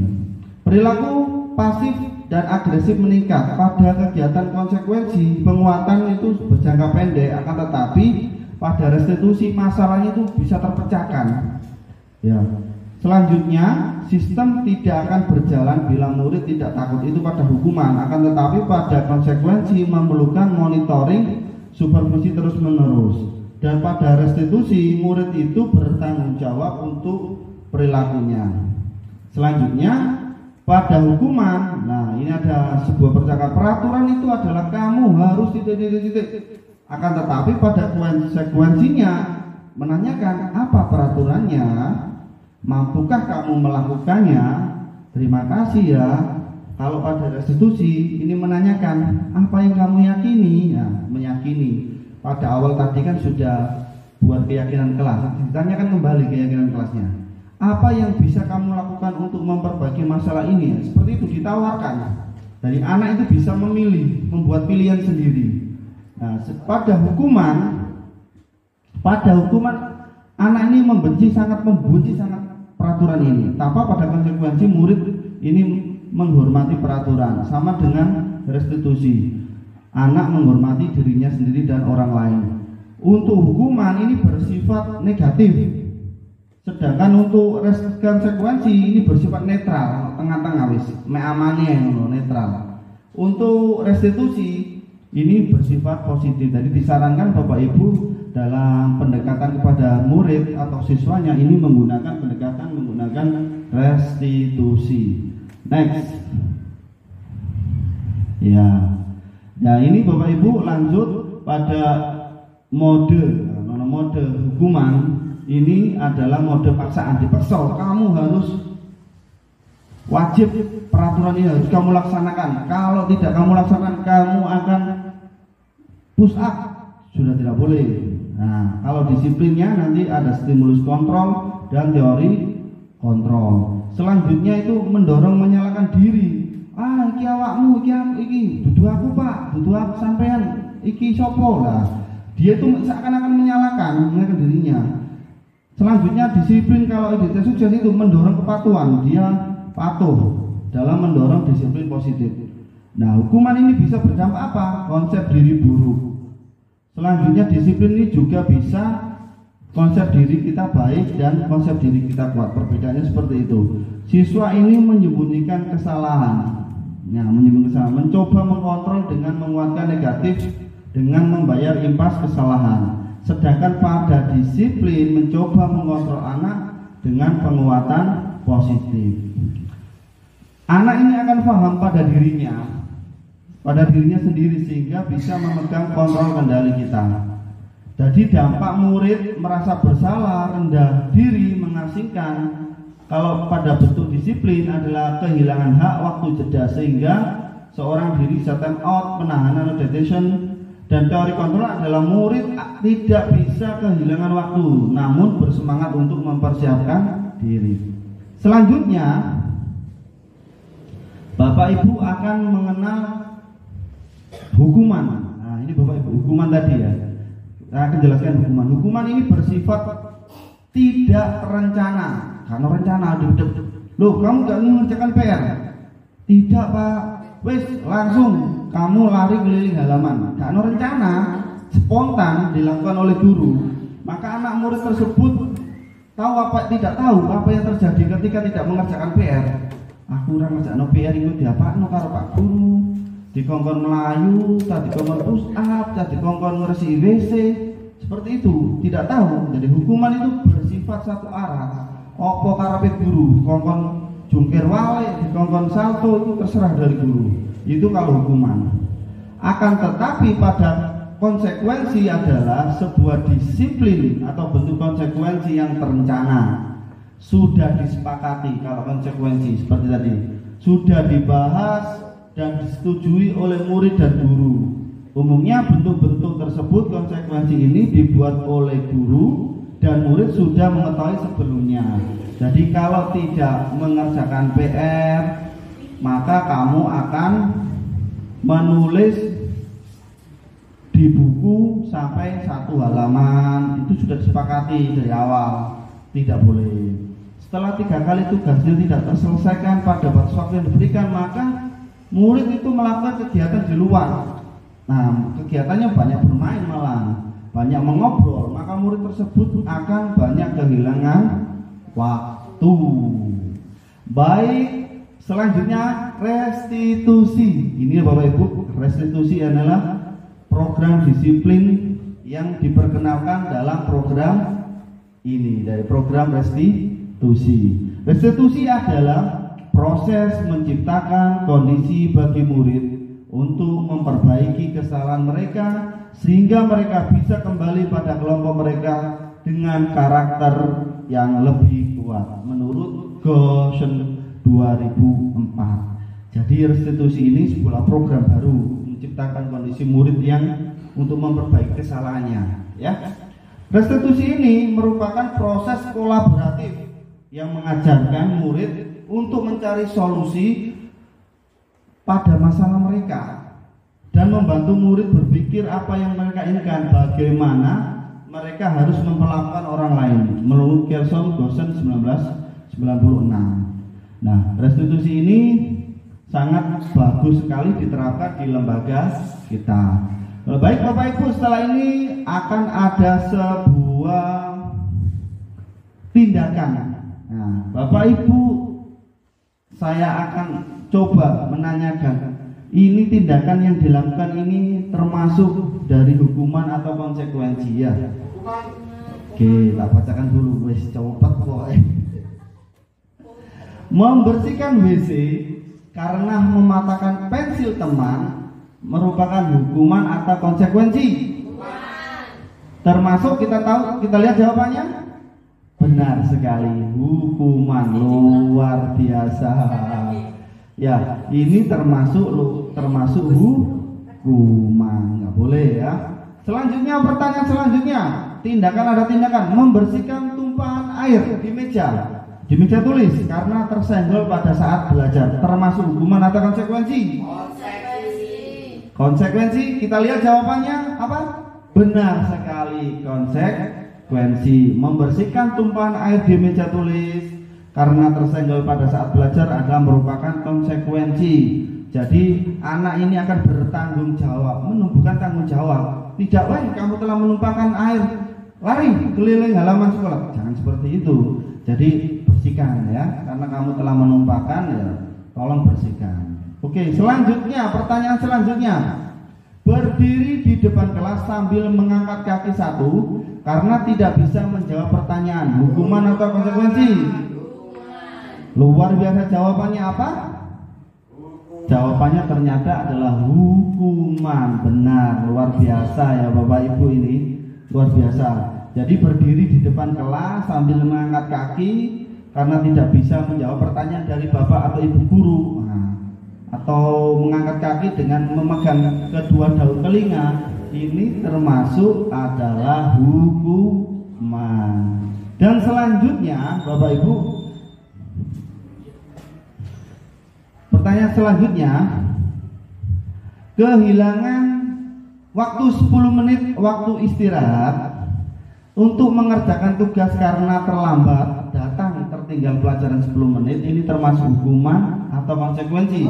Perilaku pasif dan agresif meningkat pada kegiatan konsekuensi. Penguatan itu berjangka pendek, akan tetapi pada restitusi masalahnya itu bisa terpecahkan. Ya. Selanjutnya, sistem tidak akan berjalan bila murid tidak takut itu pada hukuman, akan tetapi pada konsekuensi memerlukan monitoring, supervisi terus-menerus. Dan pada restitusi, murid itu bertanggung jawab untuk perilakunya. Selanjutnya, pada hukuman, nah ini ada sebuah percakapan, peraturan itu adalah kamu harus titik. Akan tetapi pada konsekuensinya menanyakan apa peraturannya, mampukah kamu melakukannya? Terima kasih ya. Kalau pada restitusi ini menanyakan apa yang kamu yakini, ya, meyakini. Pada awal tadi kan sudah buat keyakinan kelas, ditanyakan kembali keyakinan kelasnya. Apa yang bisa kamu lakukan untuk memperbaiki masalah ini? Seperti itu ditawarkan. Dari anak itu bisa memilih, membuat pilihan sendiri. Nah, pada hukuman anak ini sangat membenci peraturan ini. Tanpa pada konsekuensi murid ini menghormati peraturan, sama dengan restitusi. Anak menghormati dirinya sendiri dan orang lain. Untuk hukuman ini bersifat negatif. Sedangkan untuk konsekuensi ini bersifat netral, tengah-tengah wis, netral. Untuk restitusi ini bersifat positif. Jadi disarankan Bapak Ibu dalam pendekatan kepada murid atau siswanya ini menggunakan restitusi. Next. Ya ini Bapak Ibu lanjut pada mode hukuman. Ini adalah mode paksaan, dipaksa. Kamu harus wajib, peraturan ini harus kamu laksanakan. Kalau tidak kamu laksanakan, kamu akan push up, sudah tidak boleh. Nah, kalau disiplinnya nanti ada stimulus kontrol dan teori kontrol. Selanjutnya itu mendorong menyalahkan diri. Iki awakmu, iki dudu aku Pak, dudu aku sampean, iki sopo lah. Dia itu seakan-akan menyalahkan dirinya. Selanjutnya disiplin, kalau identitas sukses itu mendorong kepatuhan, dia patuh dalam mendorong disiplin positif. Nah, hukuman ini bisa berdampak apa? Konsep diri buruk. Selanjutnya disiplin ini juga bisa konsep diri kita baik dan konsep diri kita kuat. Perbedaannya seperti itu. Siswa ini menyembunyikan kesalahan. Mencoba mengontrol dengan menguatkan negatif dengan membayar impas kesalahan. Sedangkan pada disiplin mencoba mengontrol anak dengan penguatan positif. Anak ini akan paham pada dirinya sendiri sehingga bisa memegang kontrol kendali kita. Jadi dampak murid merasa bersalah, rendah diri, mengasingkan. Kalau pada bentuk disiplin adalah kehilangan hak waktu jeda sehingga seorang diri bisa time out, penahanan atau detention. Dan teori kontrol adalah murid tidak bisa kehilangan waktu, namun bersemangat untuk mempersiapkan diri. Selanjutnya, Bapak Ibu akan mengenal hukuman. Nah, ini Bapak Ibu, hukuman tadi ya. Saya akan jelaskan hukuman. Hukuman ini bersifat tidak terencana. Karena rencana loh kamu gak mengerjakan PR? Tidak Pak, wes langsung kamu lari keliling halaman. Karena rencana, spontan dilakukan oleh guru, maka anak murid tersebut tidak tahu apa yang terjadi ketika tidak mengerjakan PR. Aku ora ngerjakno PR iku diapakno karo Pak Guru. Dikongkon melayu, tadi dikongkon push up, tadi dikongkon ngresiki WC. Seperti itu, tidak tahu. Jadi hukuman itu bersifat satu arah. Apa karepe guru, kongkon jungkir walik, dikongkon salto, itu terserah dari guru. Itu kalau hukuman. Akan tetapi pada konsekuensi adalah sebuah disiplin atau bentuk konsekuensi yang terencana. Sudah disepakati kalau konsekuensi seperti tadi, sudah dibahas dan disetujui oleh murid dan guru. Umumnya bentuk-bentuk tersebut, konsekuensi ini dibuat oleh guru dan murid sudah mengetahui sebelumnya. Jadi kalau tidak mengerjakan PR, maka kamu akan menulis di buku sampai 1 halaman. Itu sudah disepakati dari awal, tidak boleh. Setelah 3 kali tugasnya tidak terselesaikan pada batas waktu yang diberikan, maka murid itu melakukan kegiatan di luar. Nah, kegiatannya banyak bermain malah, banyak mengobrol, maka murid tersebut akan banyak kehilangan waktu. Baik, selanjutnya restitusi. Ini Bapak Ibu, restitusi adalah program disiplin yang diperkenalkan dalam program ini, dari program restitusi. Restitusi adalah proses menciptakan kondisi bagi murid untuk memperbaiki kesalahan mereka sehingga mereka bisa kembali pada kelompok mereka dengan karakter yang lebih kuat menurut Goshen 2004. Jadi restitusi ini sebuah program baru menciptakan kondisi murid yang untuk memperbaiki kesalahannya, ya. Restitusi ini merupakan proses kolaboratif yang mengajarkan murid untuk mencari solusi pada masalah mereka dan membantu murid berpikir apa yang mereka inginkan, bagaimana mereka harus memperlakukan orang lain menurut Gerson Goshen 1996. Nah, restitusi ini sangat bagus sekali diterapkan di lembaga kita. Baik Bapak Ibu, setelah ini akan ada sebuah tindakan. Nah, Bapak Ibu, saya akan coba menanyakan, ini tindakan yang dilakukan ini termasuk dari hukuman atau konsekuensi ya? Oke, tak bacakan dulu, wes cepet kok. Membersihkan WC karena mematahkan pensil teman merupakan hukuman atau konsekuensi? Termasuk kita lihat jawabannya. Benar sekali, hukuman, luar biasa. Ya, ini termasuk hukuman, nggak boleh ya. Selanjutnya, pertanyaan selanjutnya, ada tindakan membersihkan tumpahan air di meja tulis karena tersenggol pada saat belajar, termasuk hukuman atau konsekuensi? Konsekuensi. Kita lihat jawabannya apa? Benar sekali, konsekuensi. Membersihkan tumpahan air di meja tulis karena tersenggol pada saat belajar adalah merupakan konsekuensi. Jadi anak ini akan bertanggung jawab, menumbuhkan tanggung jawab. Tidak, kamu telah menumpahkan air, lari keliling halaman sekolah. Jangan seperti itu. Jadi bersihkan ya, karena kamu telah menumpahkan ya, tolong bersihkan. Oke, selanjutnya, pertanyaan selanjutnya. Berdiri di depan kelas sambil mengangkat kaki 1 karena tidak bisa menjawab pertanyaan, hukuman atau konsekuensi? Luar biasa, jawabannya apa? Jawabannya ternyata adalah hukuman. Benar, luar biasa ya Bapak Ibu, ini luar biasa. Jadi berdiri di depan kelas sambil mengangkat kaki karena tidak bisa menjawab pertanyaan dari Bapak atau Ibu guru, atau mengangkat kaki dengan memegang kedua daun telinga, ini termasuk adalah hukuman. Dan selanjutnya Bapak Ibu, pertanyaan selanjutnya, kehilangan waktu 10 menit waktu istirahat untuk mengerjakan tugas karena terlambat, datang tertinggal pelajaran 10 menit, ini termasuk hukuman atau konsekuensi?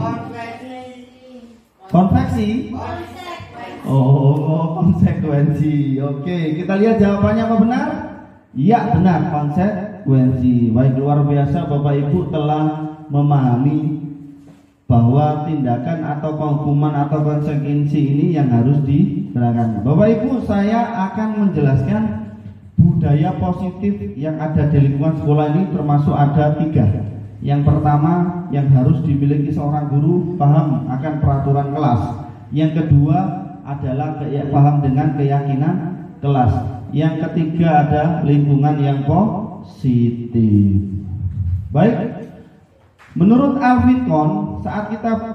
Konveksi? Oh, konsekuensi. Oke, kita lihat jawabannya apa benar? Iya, benar, konsekuensi. Baik, luar biasa Bapak Ibu telah memahami bahwa tindakan atau hukuman atau konsekuensi ini yang harus diterangkan. Bapak Ibu, saya akan menjelaskan budaya positif yang ada di lingkungan sekolah ini, termasuk ada 3. Yang pertama yang harus dimiliki seorang guru, paham akan peraturan kelas. Yang kedua adalah paham dengan keyakinan kelas. Yang ketiga ada lingkungan yang positif. Baik, menurut Alfikon, saat kita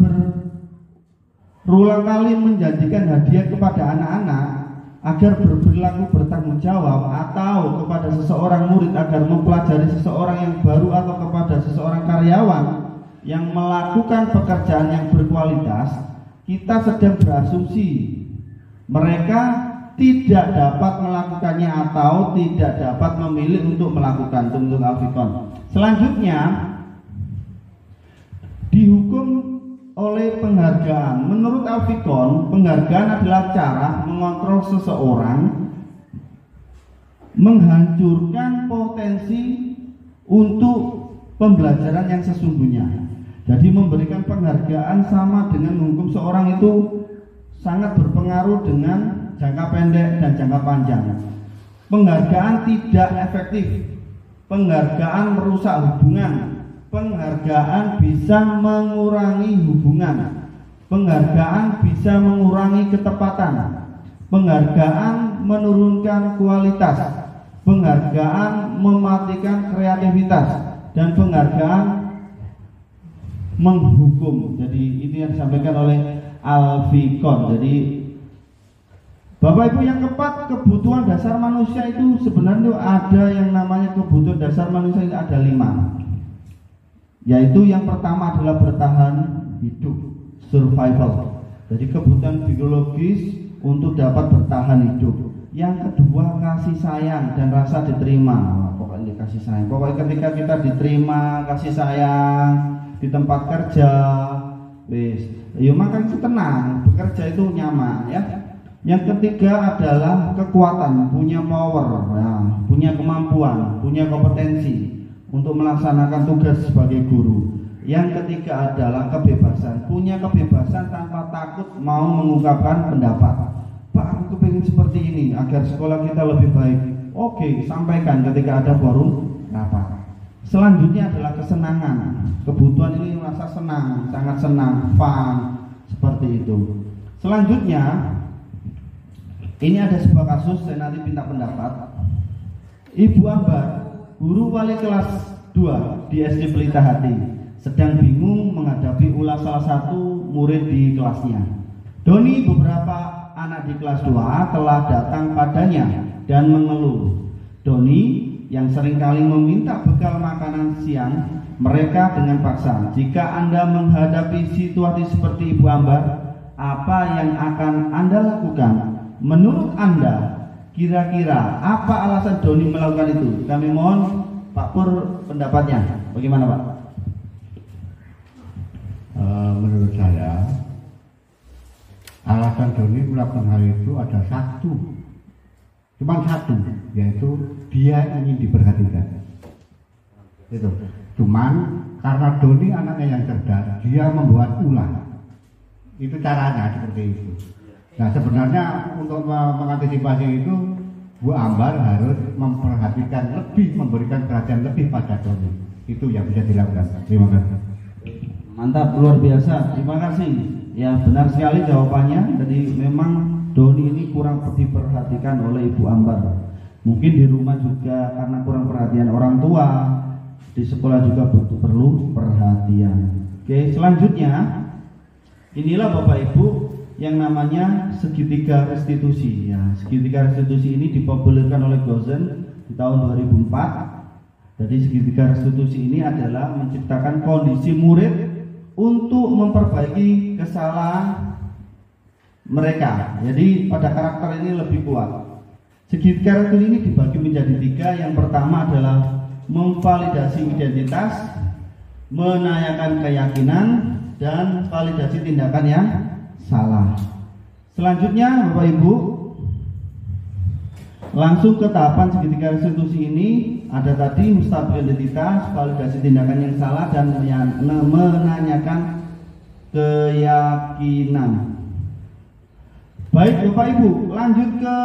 berulang kali menjanjikan hadiah kepada anak-anak agar berperilaku bertanggung jawab, atau kepada seseorang murid agar mempelajari seseorang yang baru, atau kepada seseorang karyawan yang melakukan pekerjaan yang berkualitas, kita sedang berasumsi mereka tidak dapat melakukannya atau tidak dapat memilih untuk melakukan. Untuk Alfikon selanjutnya dihukum oleh penghargaan. Menurut Alfikon, penghargaan adalah cara mengontrol seseorang menghancurkan potensi untuk pembelajaran yang sesungguhnya. Jadi memberikan penghargaan sama dengan menghukum seorang itu sangat berpengaruh dengan jangka pendek dan jangka panjang. Penghargaan tidak efektif. Penghargaan merusak hubungan. Penghargaan bisa mengurangi hubungan. Penghargaan bisa mengurangi ketepatan. Penghargaan menurunkan kualitas. Penghargaan mematikan kreativitas. Dan penghargaan menghukum. Jadi ini yang disampaikan oleh Alfikon. Jadi Bapak Ibu yang keempat, kebutuhan dasar manusia itu sebenarnya ada yang namanya kebutuhan dasar manusia itu ada 5. Yaitu yang pertama adalah bertahan hidup, survival. Jadi kebutuhan biologis untuk dapat bertahan hidup. Yang kedua kasih sayang dan rasa diterima. Pokoknya kasih sayang. Pokoknya ketika kita diterima, kasih sayang di tempat kerja, ya makan itu tenang, bekerja itu nyaman ya. Yang ketiga adalah kekuatan, punya power, ya, punya kemampuan, punya kompetensi untuk melaksanakan tugas sebagai guru. Yang ketiga adalah kebebasan, punya kebebasan tanpa takut mau mengungkapkan pendapat. Pak, aku pengen seperti ini agar sekolah kita lebih baik. Oke, sampaikan ketika ada forum rapat. Selanjutnya adalah kesenangan. Kebutuhan ini merasa senang, sangat senang, fun, seperti itu. Selanjutnya, ini ada sebuah kasus, saya nanti minta pendapat. Ibu Ambar, guru wali kelas 2 di SD Pelita Hati, sedang bingung menghadapi ulah salah satu murid di kelasnya. Doni, beberapa anak di kelas 2 telah datang padanya dan mengeluh. Doni yang seringkali meminta bekal makanan siang mereka dengan paksa. Jika Anda menghadapi situasi seperti Ibu Ambar, apa yang akan Anda lakukan? Menurut Anda, kira-kira apa alasan Doni melakukan itu? Kami mohon Pak Pur pendapatnya. Bagaimana Pak? Menurut saya, alasan Doni melakukan hal itu ada cuma satu, yaitu dia ingin diperhatikan. Itu. Cuman karena Doni anaknya yang cerdas, dia membuat ulah. Itu caranya seperti itu. Nah sebenarnya untuk mengantisipasi itu, Bu Ambar harus memperhatikan lebih, memberikan perhatian lebih pada Doni. Itu yang bisa dilakukan. Terima kasih. Mantap, luar biasa. Terima kasih. Ya benar sekali jawabannya. Jadi memang Doni ini kurang diperhatikan oleh Ibu Ambar. Mungkin di rumah juga karena kurang perhatian orang tua. Di sekolah juga perlu perhatian. Oke, selanjutnya inilah Bapak Ibu yang namanya segitiga restitusi. Ya, segitiga restitusi ini dipopulerkan oleh Gozen di tahun 2004. Jadi segitiga restitusi ini adalah menciptakan kondisi murid untuk memperbaiki kesalahan mereka. Jadi pada karakter ini lebih kuat. Segitiga rektul ini dibagi menjadi 3. Yang pertama adalah memvalidasi identitas, menanyakan keyakinan, dan validasi tindakan yang salah. Selanjutnya Bapak Ibu, langsung ke tahapan segitiga restitusi ini. Ada tadi mustabil identitas, validasi tindakan yang salah, dan menanyakan keyakinan. Baik Bapak Ibu, lanjut ke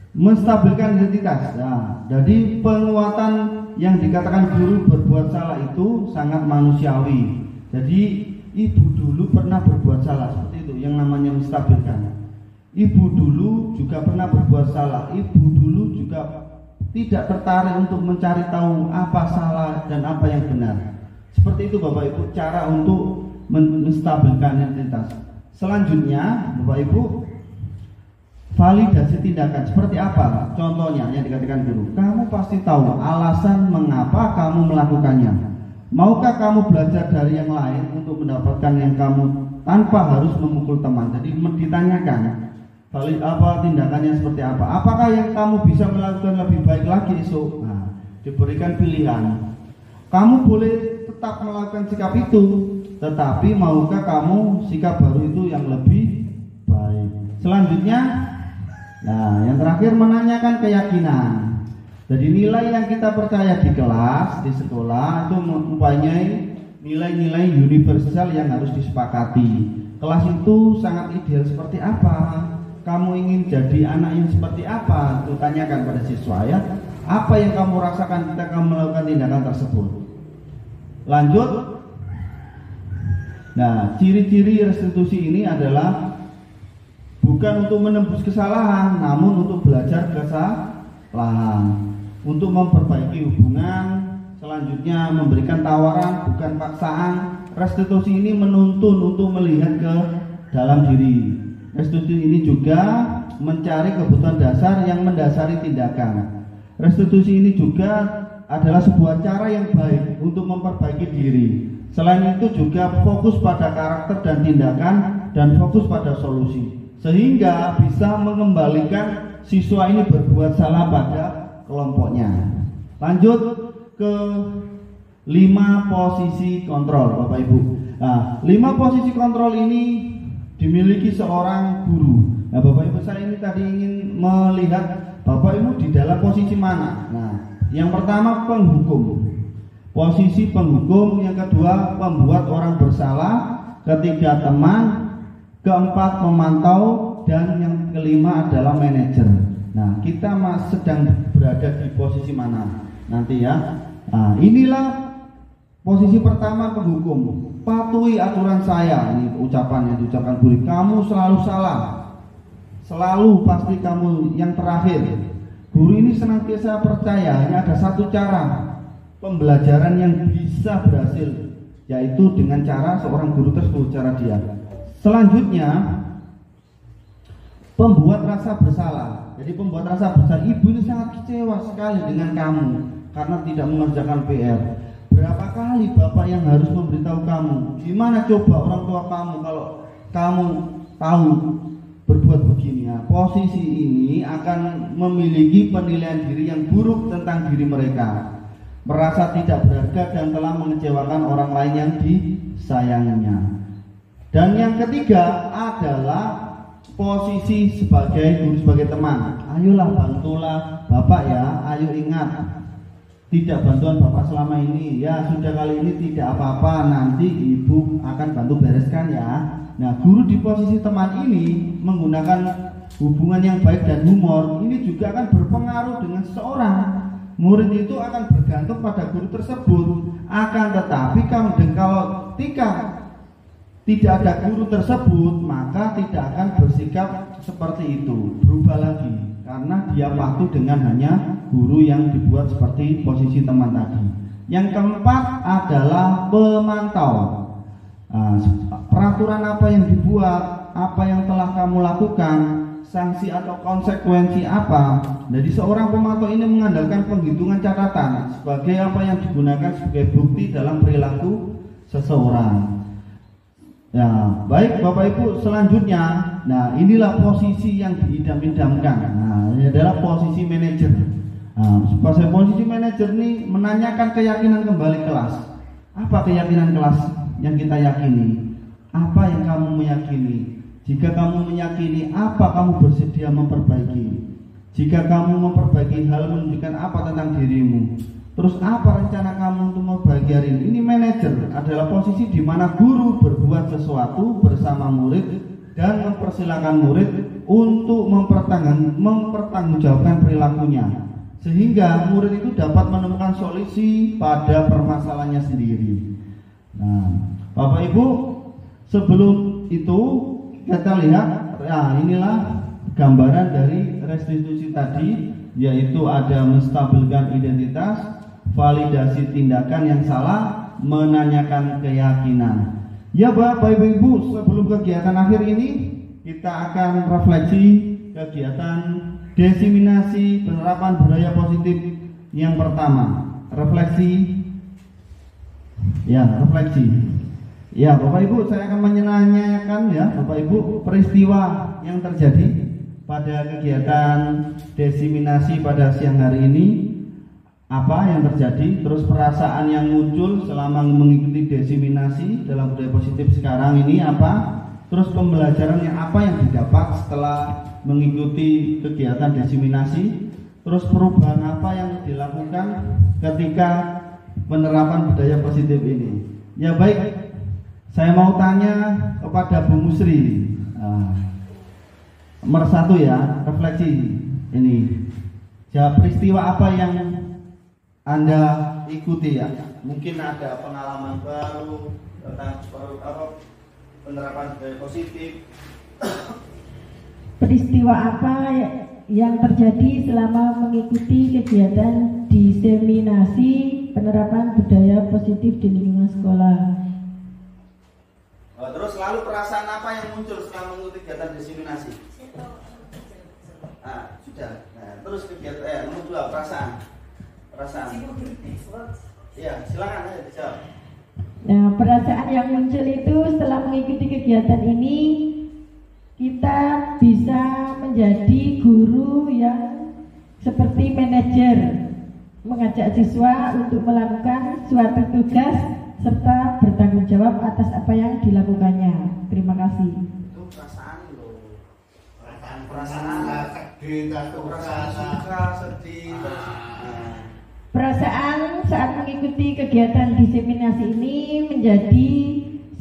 menstabilkan identitas. Nah, jadi penguatan yang dikatakan guru berbuat salah itu sangat manusiawi. Jadi ibu dulu pernah berbuat salah, seperti itu yang namanya menstabilkan. Ibu dulu juga pernah berbuat salah. Ibu dulu juga tidak tertarik untuk mencari tahu apa salah dan apa yang benar. Seperti itu Bapak Ibu cara untuk menstabilkan identitas. Selanjutnya Bapak Ibu, validasi tindakan seperti apa? Contohnya yang dikatakan guru, kamu pasti tahu alasan mengapa kamu melakukannya. Maukah kamu belajar dari yang lain untuk mendapatkan yang kamu tanpa harus memukul teman? Jadi ditanyakan valid apa tindakannya seperti apa? Apakah yang kamu bisa melakukan lebih baik lagi esok? Nah, diberikan pilihan. Kamu boleh tetap melakukan sikap itu, tetapi maukah kamu sikap baru itu yang lebih baik? Selanjutnya, nah yang terakhir menanyakan keyakinan. Jadi nilai yang kita percaya di kelas, di sekolah itu mempunyai nilai-nilai universal yang harus disepakati. Kelas itu sangat ideal seperti apa? Kamu ingin jadi anak yang seperti apa? Itu tanyakan pada siswa ya. Apa yang kamu rasakan ketika kamu melakukan tindakan tersebut? Lanjut. Nah, ciri-ciri restitusi ini adalah bukan untuk menembus kesalahan, namun untuk belajar kesalahan, untuk memperbaiki hubungan. Selanjutnya memberikan tawaran, bukan paksaan. Restitusi ini menuntun untuk melihat ke dalam diri. Restitusi ini juga mencari kebutuhan dasar yang mendasari tindakan. Restitusi ini juga adalah sebuah cara yang baik untuk memperbaiki diri. Selain itu juga fokus pada karakter dan tindakan, dan fokus pada solusi, sehingga bisa mengembalikan siswa ini berbuat salah pada kelompoknya. Lanjut ke 5 posisi kontrol Bapak Ibu. Nah, 5 posisi kontrol ini dimiliki seorang guru. Nah Bapak Ibu, saya ini tadi ingin melihat Bapak Ibu di dalam posisi mana. Nah, yang pertama penghukum, posisi penghukum. Yang kedua pembuat orang bersalah. Ketiga teman. Keempat pemantau. Dan yang kelima adalah manajer. Nah, kita sedang berada di posisi mana nanti ya. Nah, inilah posisi pertama penghukum. Patuhi aturan saya. Ini ucapan yang diucapkan guru. Kamu selalu salah, selalu pasti kamu yang terakhir. Guru ini senantiasa percaya hanya ada satu cara pembelajaran yang bisa berhasil, yaitu dengan cara seorang guru tersebut, cara dia. Selanjutnya pembuat rasa bersalah. Jadi pembuat rasa bersalah, ibu ini sangat kecewa sekali dengan kamu karena tidak mengerjakan PR. Berapa kali bapak yang harus memberitahu kamu? Gimana coba orang tua kamu kalau kamu tahu berbuat begini? Ya, posisi ini akan memiliki penilaian diri yang buruk tentang diri mereka, merasa tidak berharga dan telah mengecewakan orang lain yang disayanginya. Dan yang ketiga adalah posisi sebagai guru, sebagai teman. Ayolah bantulah bapak ya, ayo ingat, tidak bantuan bapak selama ini ya, sudah kali ini tidak apa-apa, nanti ibu akan bantu bereskan ya. Nah, guru di posisi teman ini menggunakan hubungan yang baik dan humor. Ini juga akan berpengaruh dengan seseorang. Murid itu akan bergantung pada guru tersebut. Akan tetapi kalau tidak ada guru tersebut, maka tidak akan bersikap seperti itu, berubah lagi, karena dia patuh dengan hanya guru yang dibuat seperti posisi teman tadi. Yang keempat adalah pemantau. Nah, peraturan apa yang dibuat, apa yang telah kamu lakukan, sanksi atau konsekuensi apa. Jadi seorang pemantau ini mengandalkan penghitungan catatan sebagai apa yang digunakan sebagai bukti dalam perilaku seseorang. Ya, baik Bapak Ibu, selanjutnya Nah, inilah posisi yang diidam-idamkan. Nah, ini adalah posisi manajer. Nah, posisi manajer ini menanyakan keyakinan kembali kelas. Apa keyakinan kelas yang kita yakini? Apa yang kamu meyakini? Jika kamu meyakini, apa kamu bersedia memperbaiki? Jika kamu memperbaiki hal menunjukkan apa tentang dirimu? Terus apa rencana kamu untuk memperbaiki hari ini? Ini manajer adalah posisi di mana guru berbuat sesuatu bersama murid dan mempersilahkan murid untuk mempertanggungjawabkan perilakunya, sehingga murid itu dapat menemukan solusi pada permasalahannya sendiri. Nah, Bapak Ibu, sebelum itu kita lihat, nah inilah gambaran dari restitusi tadi, yaitu ada menstabilkan identitas, validasi tindakan yang salah, menanyakan keyakinan. Ya Bapak Ibu, sebelum kegiatan akhir ini kita akan refleksi kegiatan diseminasi penerapan budaya positif yang pertama. Refleksi. Ya Bapak Ibu, saya akan menanyakan ya Bapak Ibu peristiwa yang terjadi pada kegiatan diseminasi pada siang hari ini. Apa yang terjadi, terus perasaan yang muncul selama mengikuti diseminasi dalam budaya positif sekarang ini apa, terus pembelajaran yang apa yang didapat setelah mengikuti kegiatan diseminasi, terus perubahan apa yang dilakukan ketika penerapan budaya positif ini. Ya baik, saya mau tanya kepada Bu Musri. Nomor 1 ya, refleksi ini. Jawab peristiwa apa yang Anda ikuti ya? Mungkin ada pengalaman baru tentang penerapan budaya positif. Peristiwa apa yang terjadi selama mengikuti kegiatan diseminasi penerapan budaya positif di lingkungan sekolah? Terus lalu perasaan apa yang muncul setelah mengikuti kegiatan diseminasi? Sudah. Nah, terus kegiatan nomor 2, perasaan. Ya, silakan aja dijawab. Nah, perasaan yang muncul itu setelah mengikuti kegiatan ini, kita bisa menjadi guru yang seperti manajer, mengajak siswa untuk melakukan suatu tugas serta bertanggung jawab atas apa yang dilakukannya. Terima kasih. Itu perasaan loh. Perasaan suka, sedih. Perasaan saat mengikuti kegiatan diseminasi ini menjadi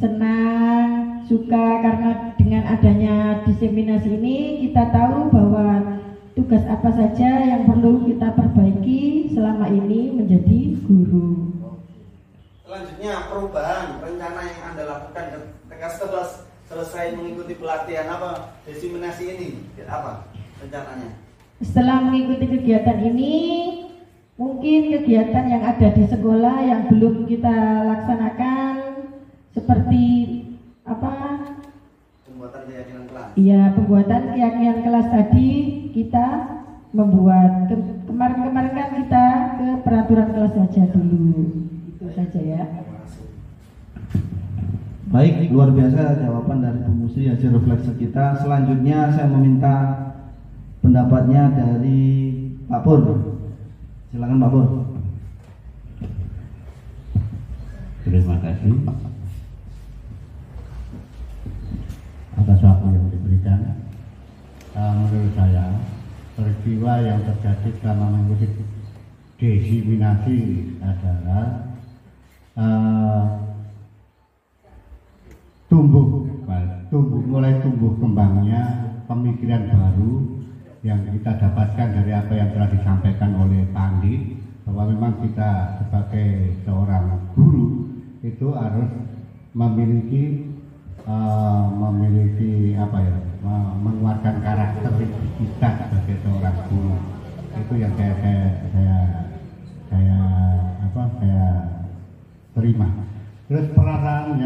senang, suka, karena dengan adanya diseminasi ini kita tahu bahwa tugas apa saja yang perlu kita perbaiki selama ini menjadi guru. Selanjutnya perubahan rencana yang Anda lakukan ketika setelah selesai mengikuti pelatihan apa diseminasi ini, apa rencananya? Setelah mengikuti kegiatan ini, mungkin kegiatan yang ada di sekolah yang belum kita laksanakan seperti apa? Pembuatan keyakinan kelas. Iya, pembuatan keyakinan kelas tadi kita membuat. Kemarin-kemarin kan kita ke peraturan kelas saja dulu. Itu saja ya. Baik, luar biasa jawaban dari Bu Musri hasil refleksi kita. Selanjutnya saya meminta pendapatnya dari Pak Pur. Silakan Pak Pur. Terima kasih atas waktu yang diberikan. Menurut saya peristiwa yang terjadi selama mengikuti diseminasi adalah mulai tumbuh kembangnya pemikiran baru yang kita dapatkan dari apa yang telah disampaikan oleh Pak Andi, bahwa memang kita sebagai seorang guru itu harus memiliki menguatkan karakter kita sebagai seorang guru. Itu yang saya terima. Terus perasaan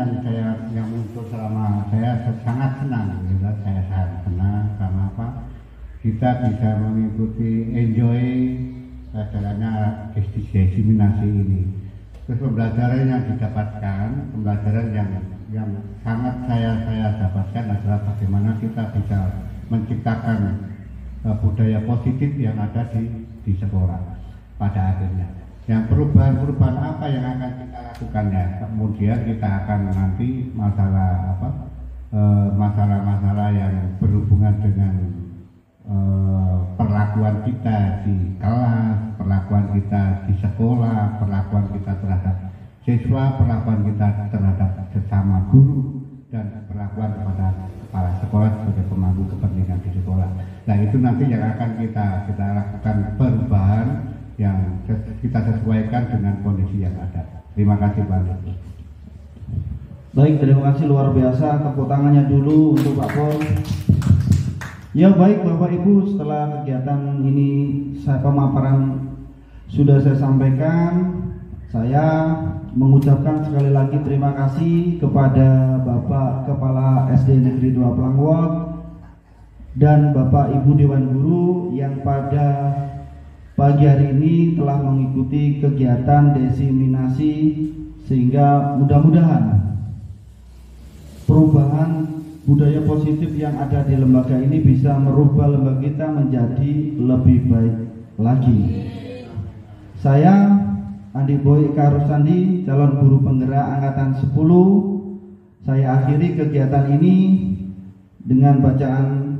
yang muncul selama saya sangat senang, saya sangat senang karena apa? Kita bisa mengikuti enjoy jalannya diseminasi ini. Terus pembelajaran yang didapatkan, pembelajaran yang sangat saya dapatkan adalah bagaimana kita bisa menciptakan budaya positif yang ada di sekolah pada akhirnya. Yang perubahan-perubahan apa yang akan kita lakukan ya? Kemudian kita akan nanti masalah-masalah yang berhubungan dengan perlakuan kita di kelas, perlakuan kita di sekolah, perlakuan kita terhadap siswa, perlakuan kita terhadap sesama guru, dan perlakuan kepada kepala sekolah sebagai pemangku kepentingan di sekolah. Nah itu nanti yang akan kita lakukan perubahan yang kita sesuaikan dengan kondisi yang ada. Terima kasih Pak. Baik, terima kasih luar biasa. Tepuk tangannya dulu untuk Pak Pol. Ya baik Bapak Ibu, setelah kegiatan ini pemaparan sudah saya sampaikan, saya mengucapkan sekali lagi terima kasih kepada Bapak Kepala SD Negeri 2 Planggwok dan Bapak Ibu Dewan Guru yang pada pagi hari ini telah mengikuti kegiatan desiminasi, sehingga mudah-mudahan perubahan budaya positif yang ada di lembaga ini bisa merubah lembaga kita menjadi lebih baik lagi. Saya Andi Boy Eka Rusandi, calon guru penggerak angkatan 10. Saya akhiri kegiatan ini dengan bacaan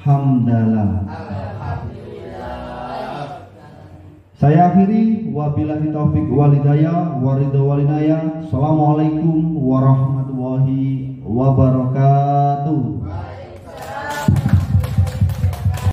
hamdalah. Saya akhiri, wabillahi taufik walhidayah waridho walinaya. Assalamualaikum warahmatullahi wabarakatuh.